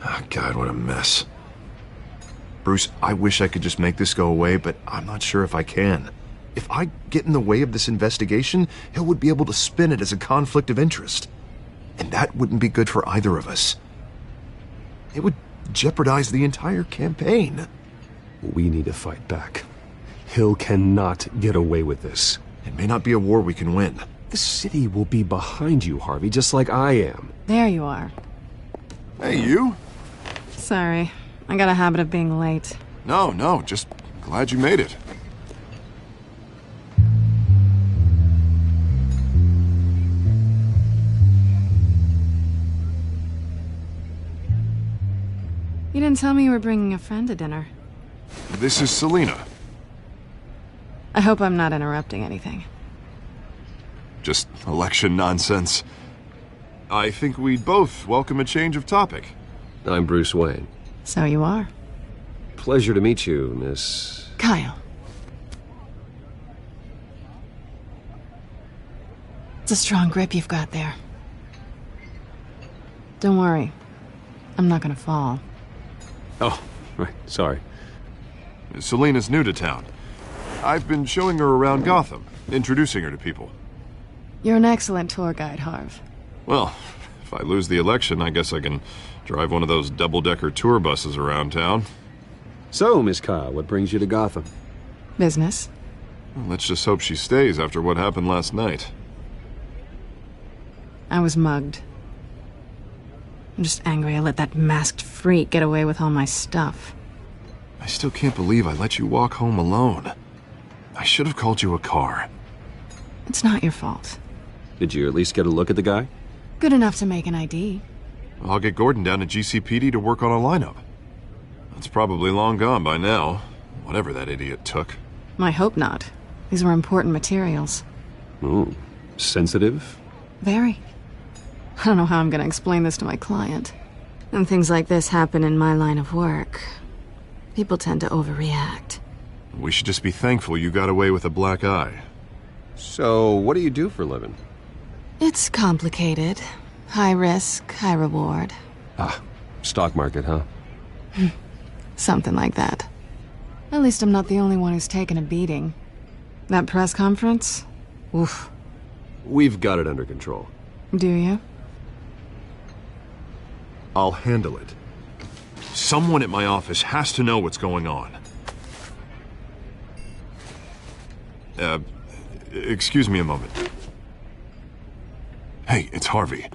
S1: Oh, God, what a mess. Bruce, I wish I could just make this go away, but I'm not sure if I can. If I get in the way of this investigation, Hill would be able to spin it as a conflict of interest. And that wouldn't be good for either of us. It would jeopardize the entire campaign.
S2: We need to fight back. Hill cannot get away with this.
S1: It may not be a war we can win.
S2: The city will be behind you, Harvey, just like I am.
S16: There you are.
S1: Hey, you?
S16: Sorry. I got a habit of being late.
S1: No, just glad you made it.
S16: You didn't tell me you were bringing a friend to dinner.
S1: This is Selina.
S16: I hope I'm not interrupting anything.
S1: Just election nonsense. I think we'd both welcome a change of topic.
S2: I'm Bruce Wayne.
S16: So you are.
S2: Pleasure to meet you, Miss...
S16: Kyle. It's a strong grip you've got there. Don't worry. I'm not gonna fall.
S2: Oh, right, sorry.
S1: Selina's new to town. I've been showing her around Gotham, introducing her to people.
S16: You're an excellent tour guide, Harv.
S1: Well, if I lose the election, I guess I can drive one of those double-decker tour buses around town.
S2: So, Miss Kyle, what brings you to Gotham?
S16: Business.
S1: Well, let's just hope she stays after what happened last night.
S16: I was mugged. I'm just angry I let that masked freak get away with all my stuff.
S1: I still can't believe I let you walk home alone. I should have called you a car.
S16: It's not your fault.
S2: Did you at least get a look at the guy?
S16: Good enough to make an ID.
S1: I'll get Gordon down to GCPD to work on a lineup. It's probably long gone by now, whatever that idiot took.
S16: I hope not. These were important materials.
S2: Ooh, sensitive?
S16: Very. I don't know how I'm going to explain this to my client. And things like this happen in my line of work. People tend to overreact.
S1: We should just be thankful you got away with a black eye.
S2: So, what do you do for a living?
S16: It's complicated. High risk, high reward.
S2: Ah, stock market, huh?
S16: Something like that. At least I'm not the only one who's taken a beating. That press conference? Oof.
S2: We've got it under control.
S16: Do you?
S1: I'll handle it. Someone at my office has to know what's going on. Excuse me a moment. Hey, it's Harvey.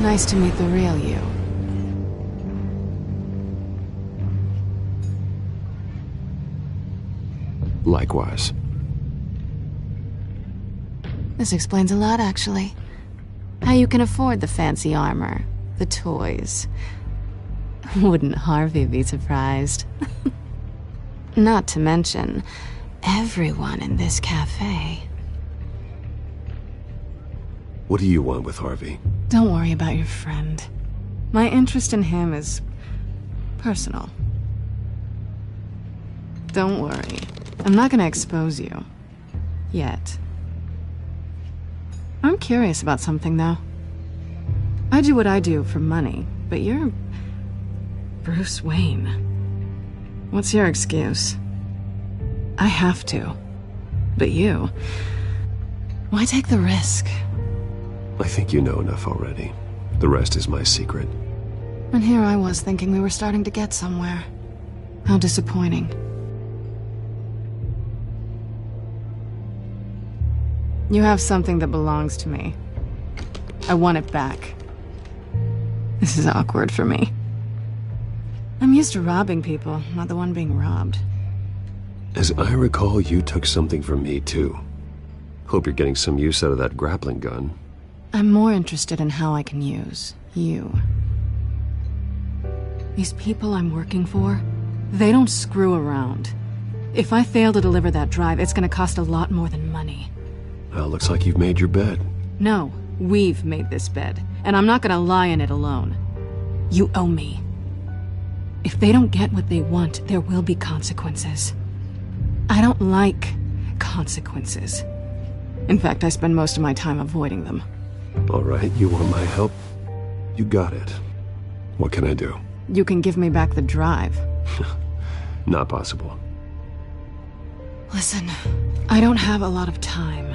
S16: Nice to meet the real you.
S2: Likewise.
S16: This explains a lot, actually. How you can afford the fancy armor, the toys. Wouldn't Harvey be surprised? Not to mention, everyone in this cafe.
S2: What do you want with Harvey?
S16: Don't worry about your friend. My interest in him is personal. Don't worry. I'm not gonna expose you. Yet. I'm curious about something, though. I do what I do for money, but you're Bruce Wayne. What's your excuse? I have to. But you... why take the risk?
S2: I think you know enough already. The rest is my secret.
S16: And here I was thinking we were starting to get somewhere. How disappointing. You have something that belongs to me. I want it back. This is awkward for me. I'm used to robbing people, not the one being robbed.
S2: As I recall, you took something from me, too. Hope you're getting some use out of that grappling gun.
S16: I'm more interested in how I can use you. These people I'm working for, they don't screw around. If I fail to deliver that drive, it's gonna cost a lot more than money.
S2: Well, looks like you've made your bed.
S16: No, we've made this bed, and I'm not gonna lie in it alone. You owe me. If they don't get what they want, there will be consequences. I don't like consequences. In fact, I spend most of my time avoiding them.
S2: All right, you want my help? You got it. What can I do?
S16: You can give me back the drive.
S2: Not possible.
S16: Listen, I don't have a lot of time.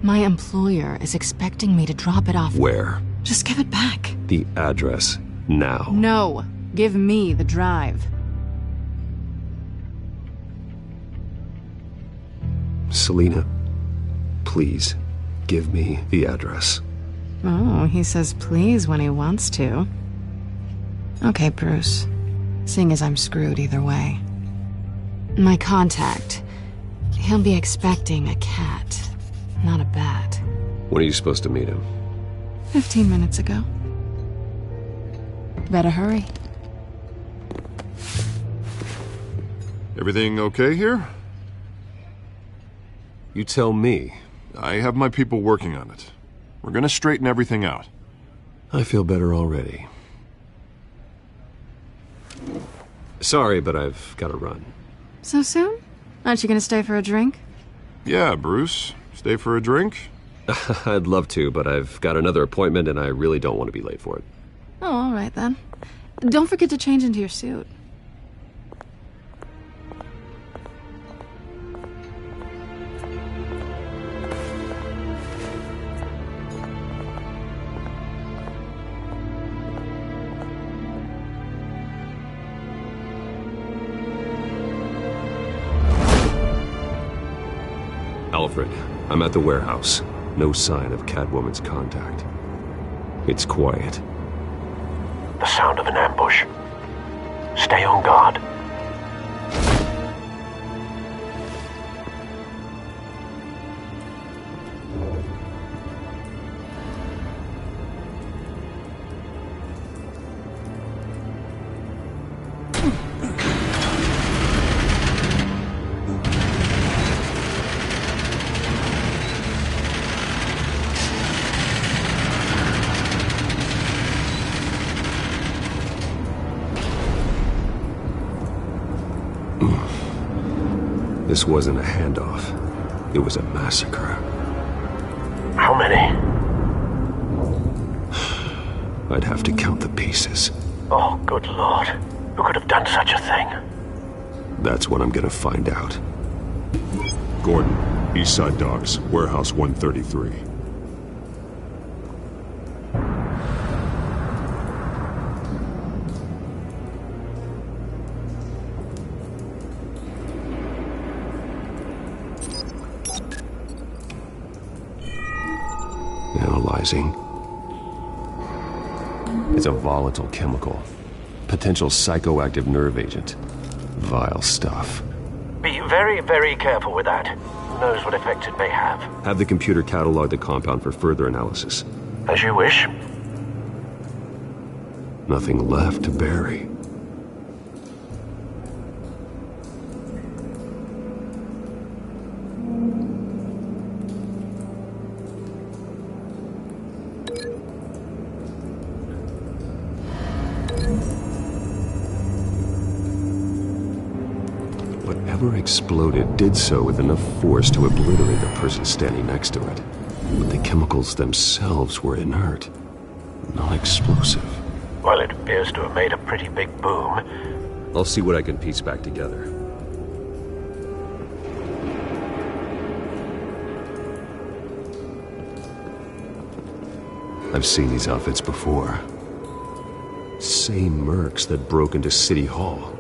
S16: My employer is expecting me to drop it off.
S2: Where?
S16: Just give it back.
S2: The address, now.
S16: No, give me the drive.
S2: Selina, please, give me the address.
S16: Oh, he says please when he wants to. Okay, Bruce. Seeing as I'm screwed either way. My contact, he'll be expecting a cat, not a bat.
S2: When are you supposed to meet him?
S16: 15 minutes ago. Better hurry.
S1: Everything okay here?
S2: You tell me.
S1: I have my people working on it. We're gonna straighten everything out.
S2: I feel better already. Sorry, but I've got to run.
S16: So soon? Aren't you gonna stay for a drink?
S1: Yeah, Bruce. Stay for a drink?
S2: I'd love to, but I've got another appointment and I really don't want to be late for it.
S16: Oh, all right then. Don't forget to change into your suit.
S2: Alfred, I'm at the warehouse. No sign of Catwoman's contact. It's quiet.
S18: The sound of an ambush. Stay on guard.
S2: This wasn't a handoff. It was a massacre.
S18: How many?
S2: I'd have to count the pieces.
S18: Oh, good lord. Who could have done such a thing?
S2: That's what I'm gonna find out.
S19: Gordon, Eastside Docks, Warehouse 133.
S2: Analyzing. It's a volatile chemical. Potential psychoactive nerve agent. Vile stuff.
S18: Be very, very careful with that. Who knows what effect it may have.
S2: Have the computer catalog the compound for further analysis.
S18: As you wish.
S2: Nothing left to bury. Whatever exploded did so with enough force to obliterate the person standing next to it. But the chemicals themselves were inert, non-explosive.
S18: Well, it appears to have made a pretty big boom.
S2: I'll see what I can piece back together. I've seen these outfits before. Same mercs that broke into City Hall.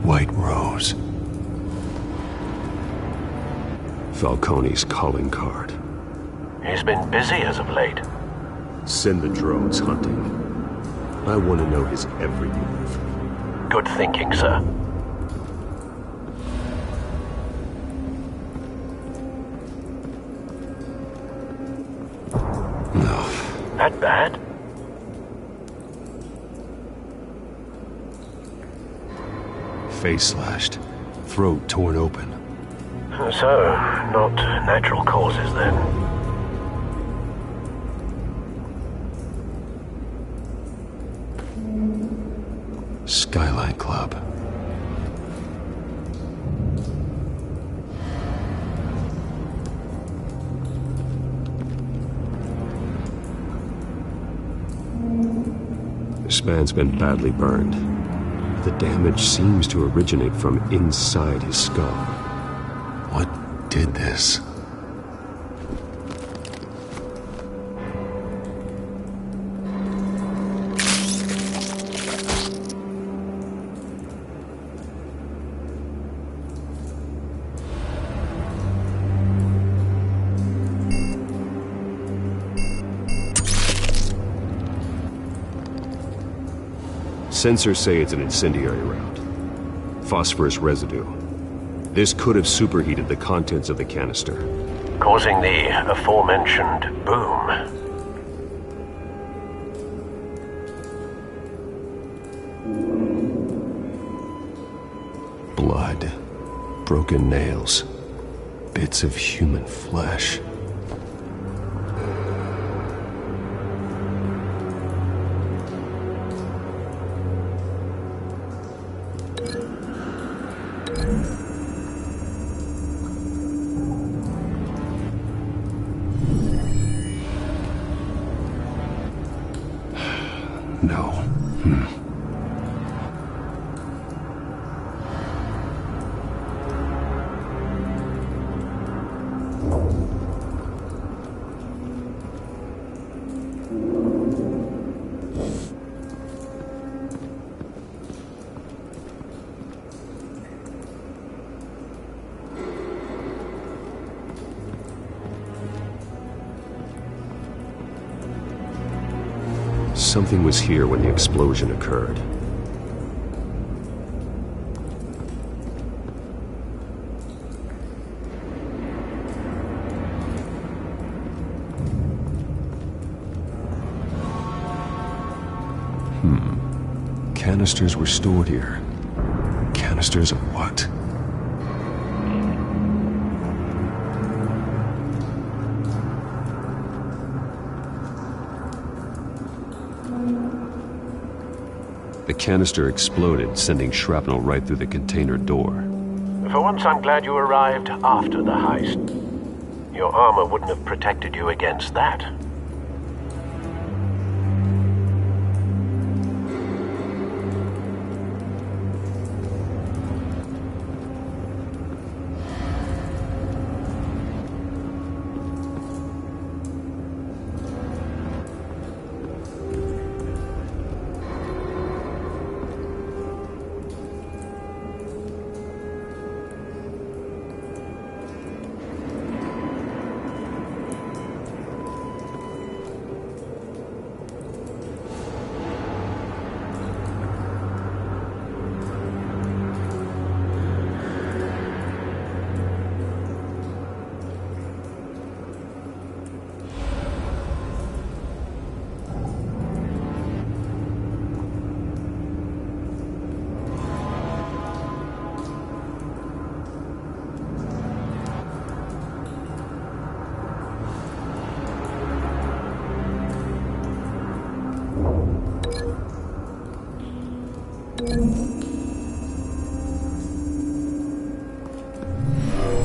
S2: White Rose. Falcone's calling card.
S18: He's been busy as of late.
S2: Send the drones hunting. I want to know his every move.
S18: Good thinking, sir.
S2: No.
S18: That bad?
S2: Face slashed. Throat torn open.
S18: So, not natural causes then.
S2: Skyline Club. This man's been badly burned. The damage seems to originate from inside his skull. What did this? Sensors say it's an incendiary round. Phosphorus residue. This could have superheated the contents of the canister,
S18: causing the aforementioned boom.
S2: Blood. Broken nails. Bits of human flesh. No. Something was here when the explosion occurred. Canisters were stored here. Canisters of what? The canister exploded, sending shrapnel right through the container door.
S18: For once, I'm glad you arrived after the heist. Your armor wouldn't have protected you against that.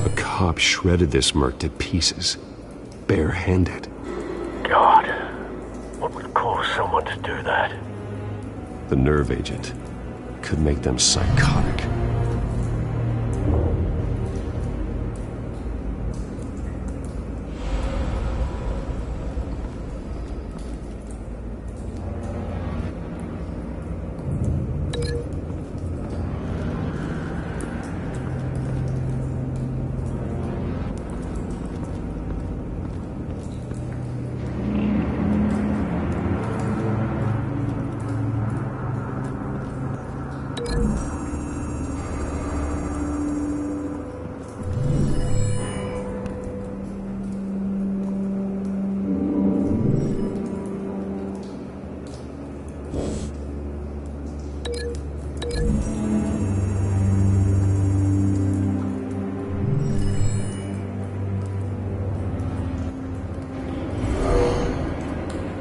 S2: A cop shredded this merc to pieces, barehanded.
S18: God, what would cause someone to do that?
S2: The nerve agent could make them psychotic.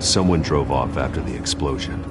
S2: Someone drove off after the explosion.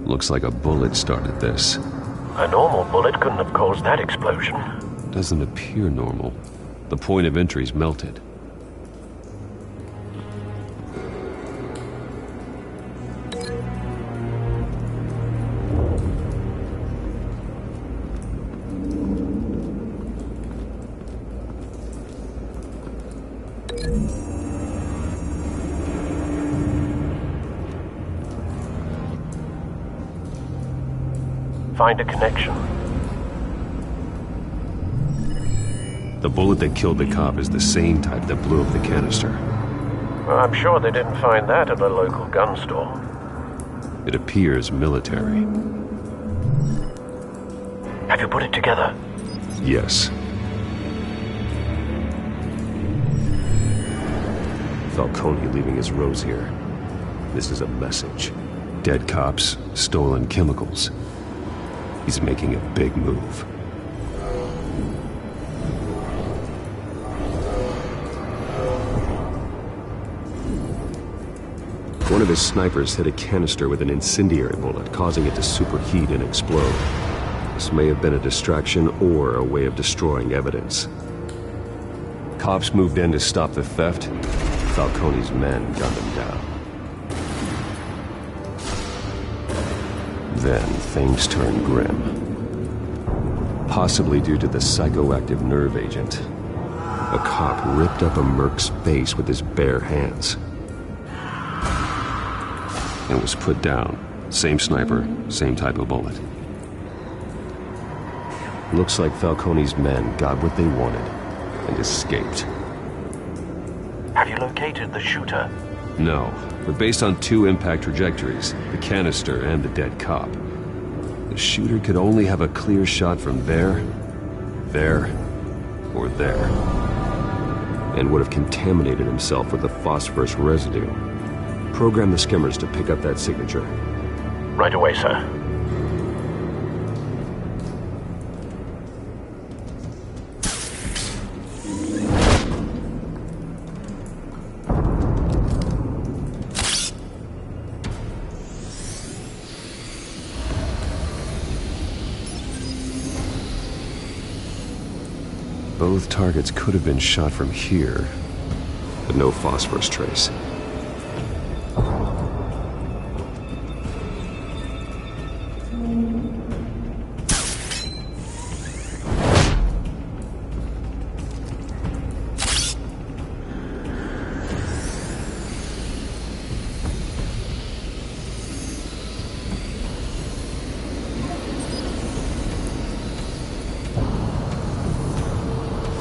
S2: Looks like a bullet started this.
S18: A normal bullet couldn't have caused that explosion.
S2: Doesn't appear normal. The point of entry's melted.
S18: Find a connection.
S2: The bullet that killed the cop is the same type that blew up the canister.
S18: Well, I'm sure they didn't find that at a local gun store.
S2: It appears military.
S18: Have you put it together?
S2: Yes. Falcone leaving his rose here. This is a message. Dead cops, stolen chemicals. He's making a big move. One of his snipers hit a canister with an incendiary bullet, causing it to superheat and explode. This may have been a distraction or a way of destroying evidence. Cops moved in to stop the theft. Falcone's men gunned him down. Then things turned grim. possibly due to the psychoactive nerve agent. A cop ripped up a merc's face with his bare hands and was put down. Same sniper, same type of bullet. Looks like Falcone's men got what they wanted and escaped.
S18: Have you located the shooter?
S2: No, but based on 2 impact trajectories, the canister and the dead cop, the shooter could only have a clear shot from there, or there, and would have contaminated himself with the phosphorus residue. Program the skimmers to pick up that signature.
S18: Right away, sir.
S2: Both targets could have been shot from here, but no phosphorus trace.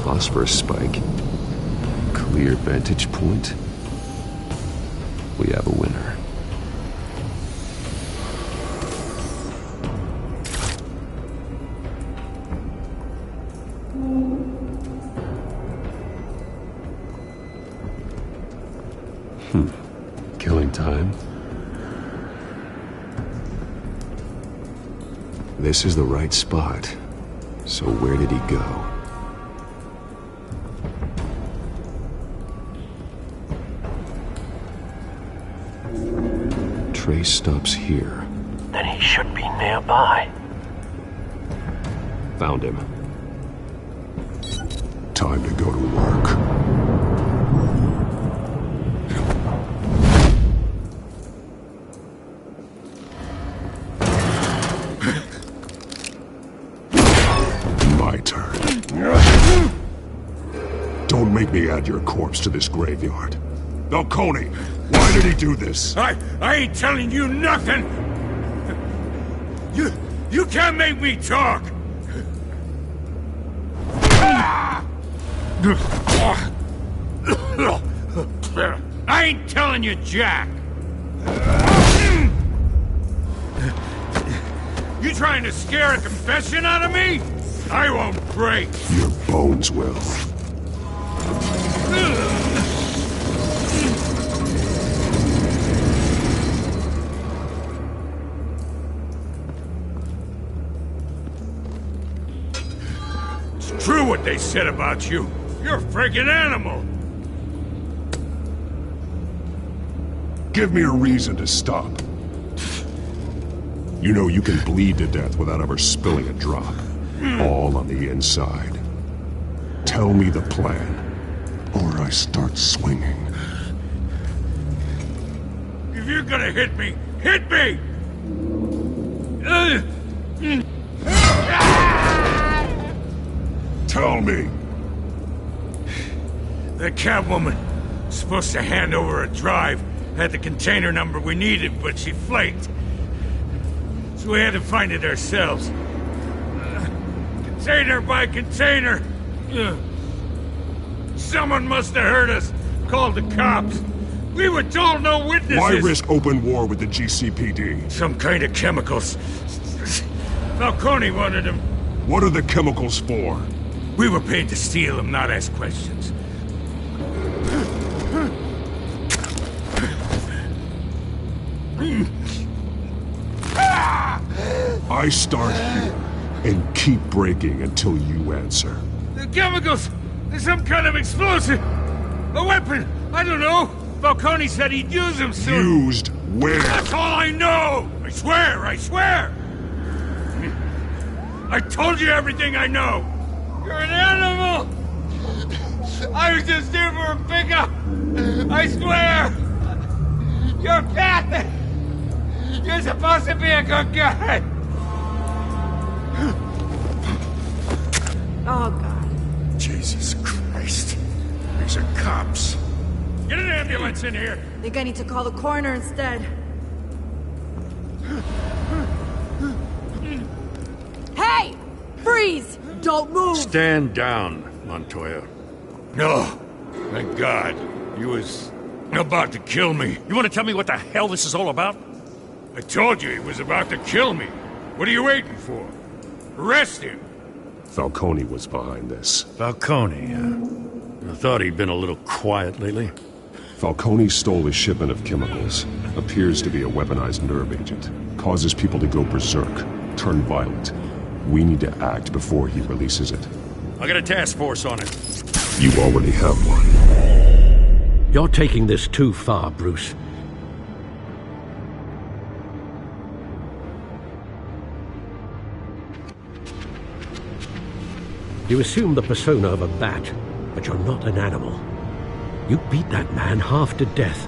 S2: Phosphorus spike. Clear vantage point. We have a winner. Killing time. This is the right spot. So where did he go? Trace stops here.
S18: Then he should be nearby.
S2: Found him.
S19: Time to go to work. My turn. Don't make me add your corpse to this graveyard. Falcone, why did he do this?
S4: I ain't telling you nothing! You can't make me talk! I ain't telling you jack! You trying to scare a confession out of me? I won't break!
S19: Your bones will.
S4: It's true what they said about you. You're a freaking animal!
S19: Give me a reason to stop. You know you can bleed to death without ever spilling a drop. All on the inside. Tell me the plan, or I start swinging.
S4: If you're gonna hit me, hit me!
S19: Tell me!
S4: The Catwoman was supposed to hand over a drive, had the container number we needed, but she flaked. So we had to find it ourselves. Container by container. Someone must have heard us. Called the cops. We were told no witnesses.
S19: Why risk open war with the GCPD?
S4: Some kind of chemicals. Falcone wanted them.
S19: What are the chemicals for?
S4: We were paid to steal them, not ask questions.
S19: I start here and keep breaking until you answer.
S4: The chemicals! There's some kind of explosive! A weapon! I don't know! Falcone said he'd use them soon!
S19: Used where?
S4: That's all I know! I swear! I swear! I told you everything I know! You're an animal! I was just here for a pickup! I swear! You're pathetic! You're supposed to be a good guy!
S5: Oh, God.
S9: Jesus Christ. These are cops.
S4: Get an ambulance in here!
S17: Think I need to call the coroner instead. Hey! Freeze! Don't move!
S4: Stand down, Montoya. No. Thank God. He was about to kill me. You want to tell me what the hell this is all about? I told you he was about to kill me. What are you waiting for? Arrest him!
S19: Falcone was behind this.
S4: Falcone, I thought he'd been a little quiet lately.
S19: Falcone stole a shipment of chemicals. Appears to be a weaponized nerve agent. Causes people to go berserk, turn violent. We need to act before he releases it.
S4: I got a task force on it.
S19: You already have one.
S8: You're taking this too far, Bruce. You assume the persona of a bat, but you're not an animal. You beat that man half to death.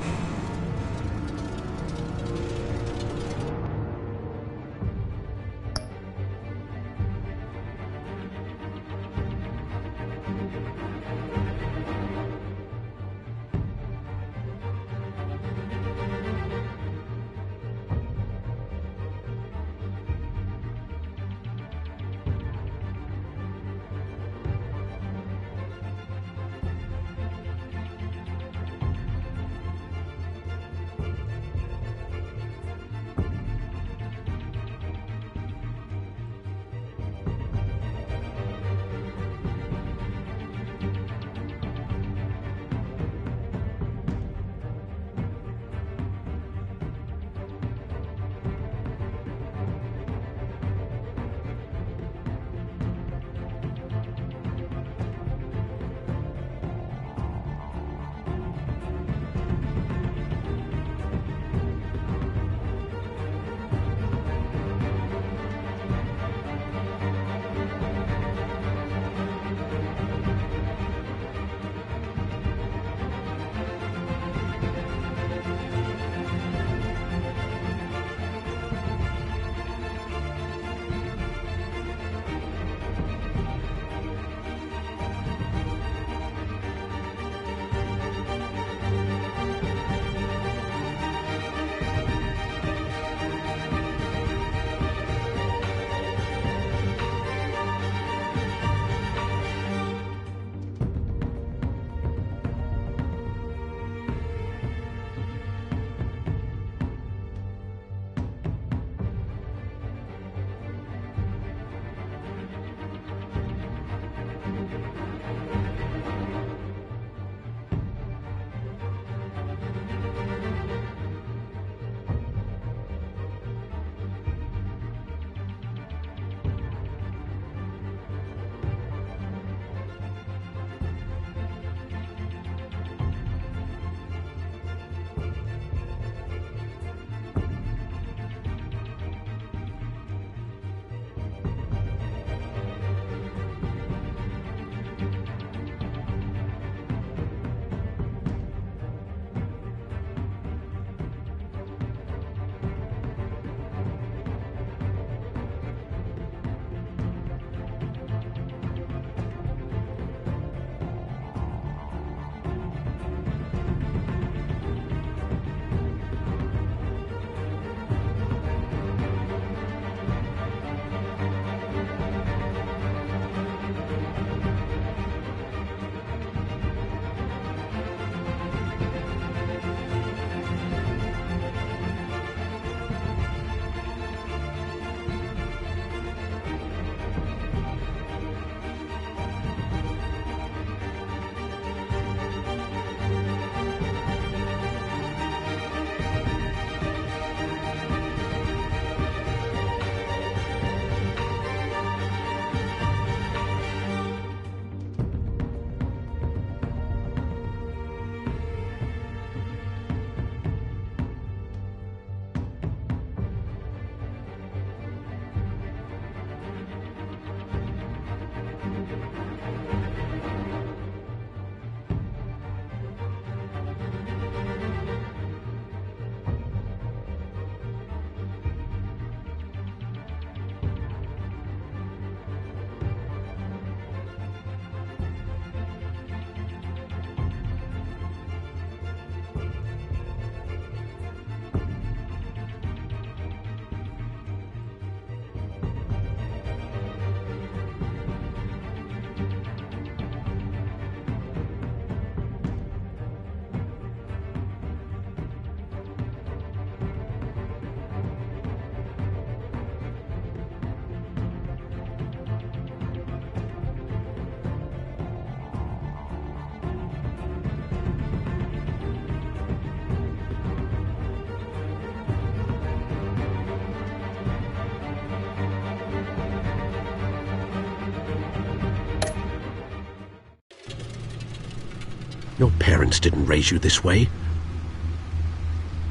S8: Your parents didn't raise you this way.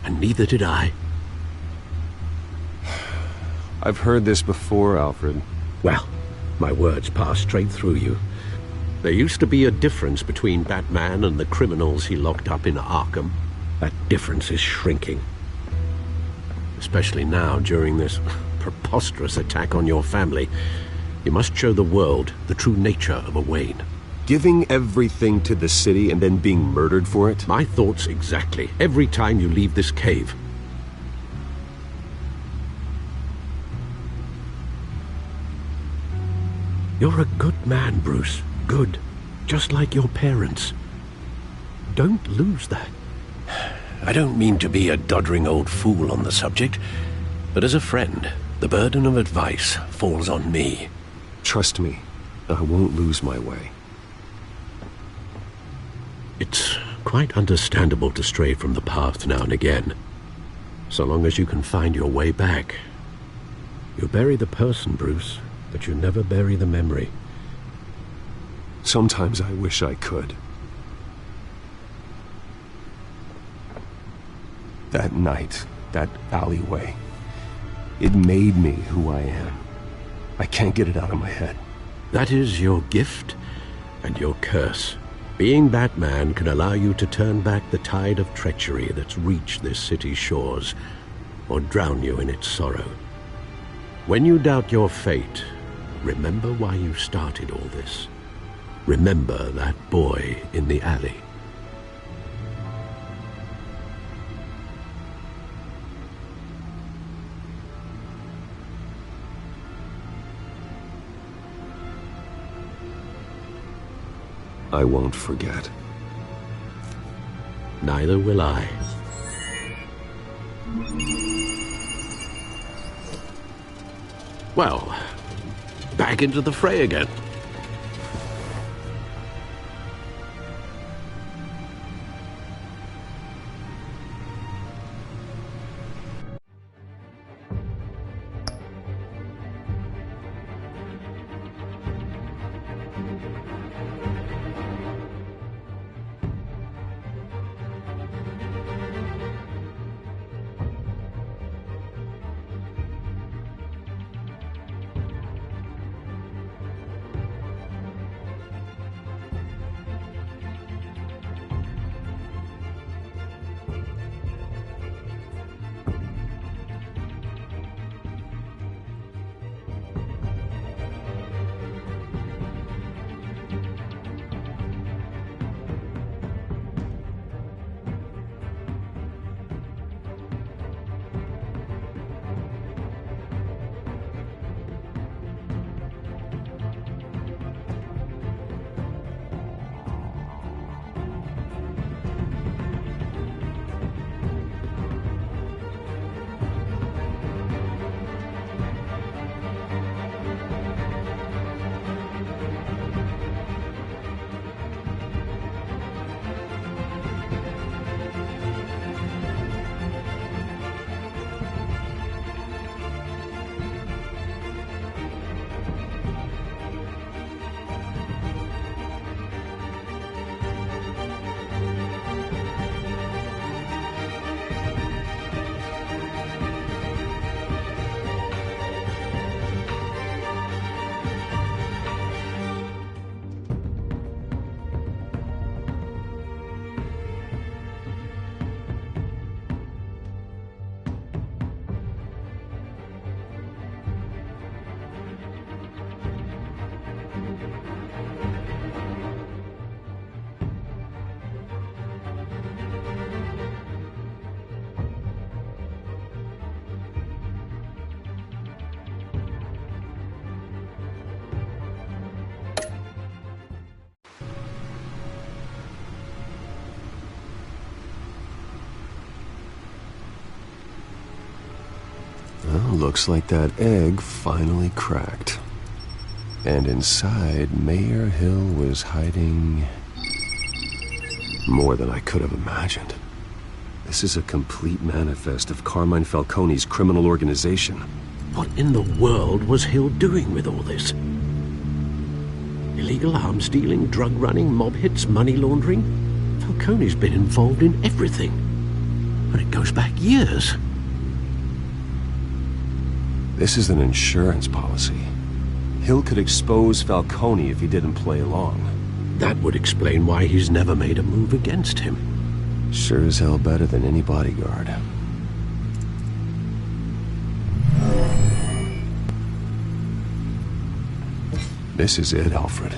S8: And neither did I.
S2: I've heard this before, Alfred.
S8: Well, my words pass straight through you. There used to be a difference between Batman and the criminals he locked up in Arkham. That difference is shrinking. Especially now, during this preposterous attack on your family. You must show the world the true nature of a Wayne.
S2: Giving everything to the city and then being murdered for it?
S8: My thoughts exactly. Every time you leave this cave. You're a good man, Bruce. Good. Just like your parents. Don't lose that. I don't mean to be a doddering old fool on the subject, but as a friend, the burden of advice falls on me.
S2: Trust me, I won't lose my way.
S8: It's quite understandable to stray from the path now and again, so long as you can find your way back. You bury the person, Bruce, but you never bury the memory.
S2: Sometimes I wish I could. That night, that alleyway, it made me who I am. I can't get it out of my head.
S8: That is your gift and your curse. Being Batman can allow you to turn back the tide of treachery that's reached this city's shores, or drown you in its sorrow. When you doubt your fate, remember why you started all this. Remember that boy in the alley.
S2: I won't forget.
S8: Neither will I. Well, back into the fray again.
S2: Well, looks like that egg finally cracked. And inside, Mayor Hill was hiding more than I could have imagined. This is a complete manifest of Carmine Falcone's criminal organization.
S8: What in the world was Hill doing with all this? Illegal arms dealing, drug running, mob hits, money laundering? For Falcone's been involved in everything. And it goes back years.
S2: This is an insurance policy. Hill could expose Falcone if he didn't play along.
S8: That would explain why he's never made a move against him.
S2: Sure as hell better than any bodyguard. This is it, Alfred.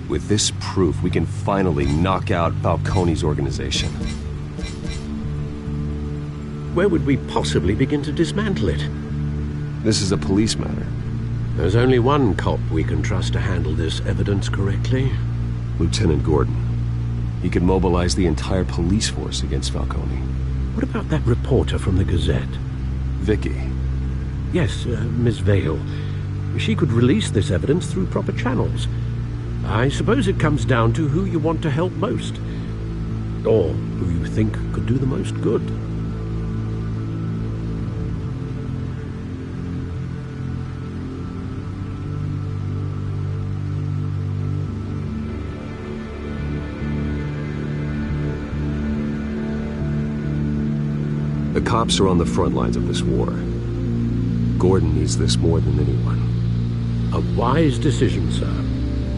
S2: With this proof, we can finally knock out Falcone's organization.
S8: Where would we possibly begin to dismantle it?
S2: This is a police matter.
S8: There's only one cop we can trust to handle this evidence correctly.
S2: Lieutenant Gordon. He could mobilize the entire police force against Falcone.
S8: What about that reporter from the Gazette?
S2: Vicky.
S8: Yes, Miss Vale. She could release this evidence through proper channels. I suppose it comes down to who you want to help most. Or who you think could do the most good.
S2: The cops are on the front lines of this war. Gordon needs this more than anyone.
S8: A wise decision, sir.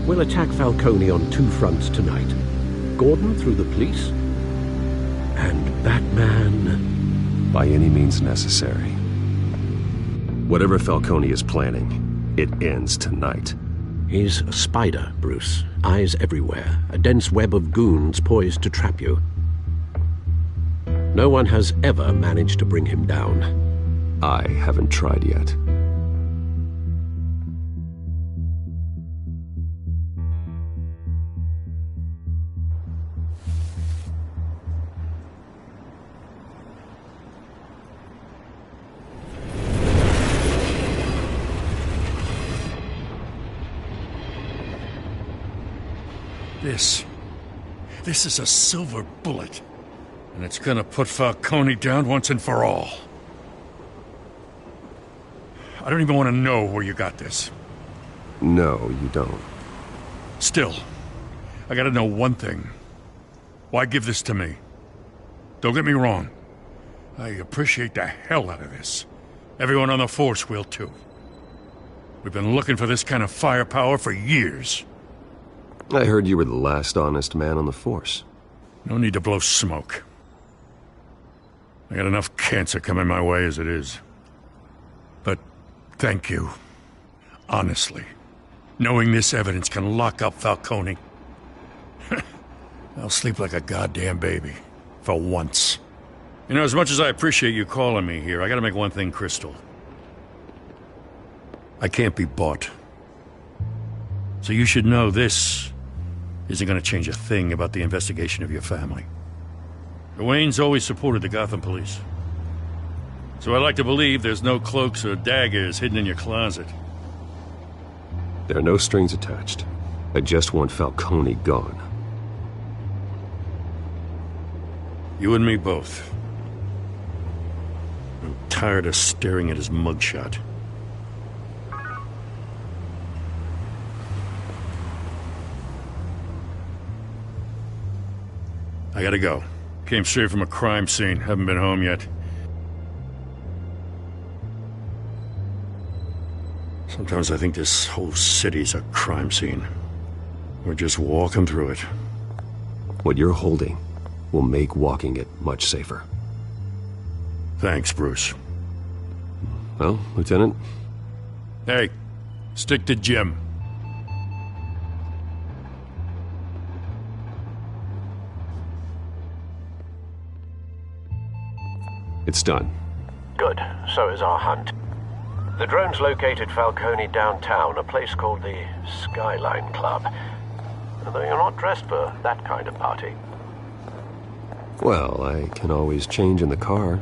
S8: We'll attack Falcone on two fronts tonight. Gordon through the police, and Batman...
S2: by any means necessary. Whatever Falcone is planning, it ends tonight.
S8: He's a spider, Bruce. Eyes everywhere. A dense web of goons poised to trap you. No one has ever managed to bring him down.
S2: I haven't tried yet.
S4: This is a silver bullet. And it's gonna put Falcone down once and for all. I don't even want to know where you got this.
S2: No, you don't.
S4: Still, I gotta know one thing. Why give this to me? Don't get me wrong. I appreciate the hell out of this. Everyone on the force will too. We've been looking for this kind of firepower for years.
S2: I heard you were the last honest man on the force.
S4: No need to blow smoke. I got enough cancer coming my way as it is. But thank you. Honestly. Knowing this evidence can lock up Falcone. I'll sleep like a goddamn baby. For once. You know, as much as I appreciate you calling me here, I gotta make one thing crystal. I can't be bought. So you should know this isn't gonna change a thing about the investigation of your family. The Waynes always supported the Gotham police. So I like to believe there's no cloaks or daggers hidden in your closet.
S2: There are no strings attached. I just want Falcone gone.
S4: You and me both. I'm tired of staring at his mugshot. I gotta go. Came straight from a crime scene. Haven't been home yet. Sometimes I think this whole city's a crime scene. We're just walking through it.
S2: What you're holding will make walking it much safer.
S4: Thanks, Bruce.
S2: Well, Lieutenant?
S4: Hey, stick to Jim.
S2: It's done.
S18: Good. So is our hunt. The drones located Falcone downtown, a place called the Skyline Club. Although you're not dressed for that kind of party.
S2: Well, I can always change in the car.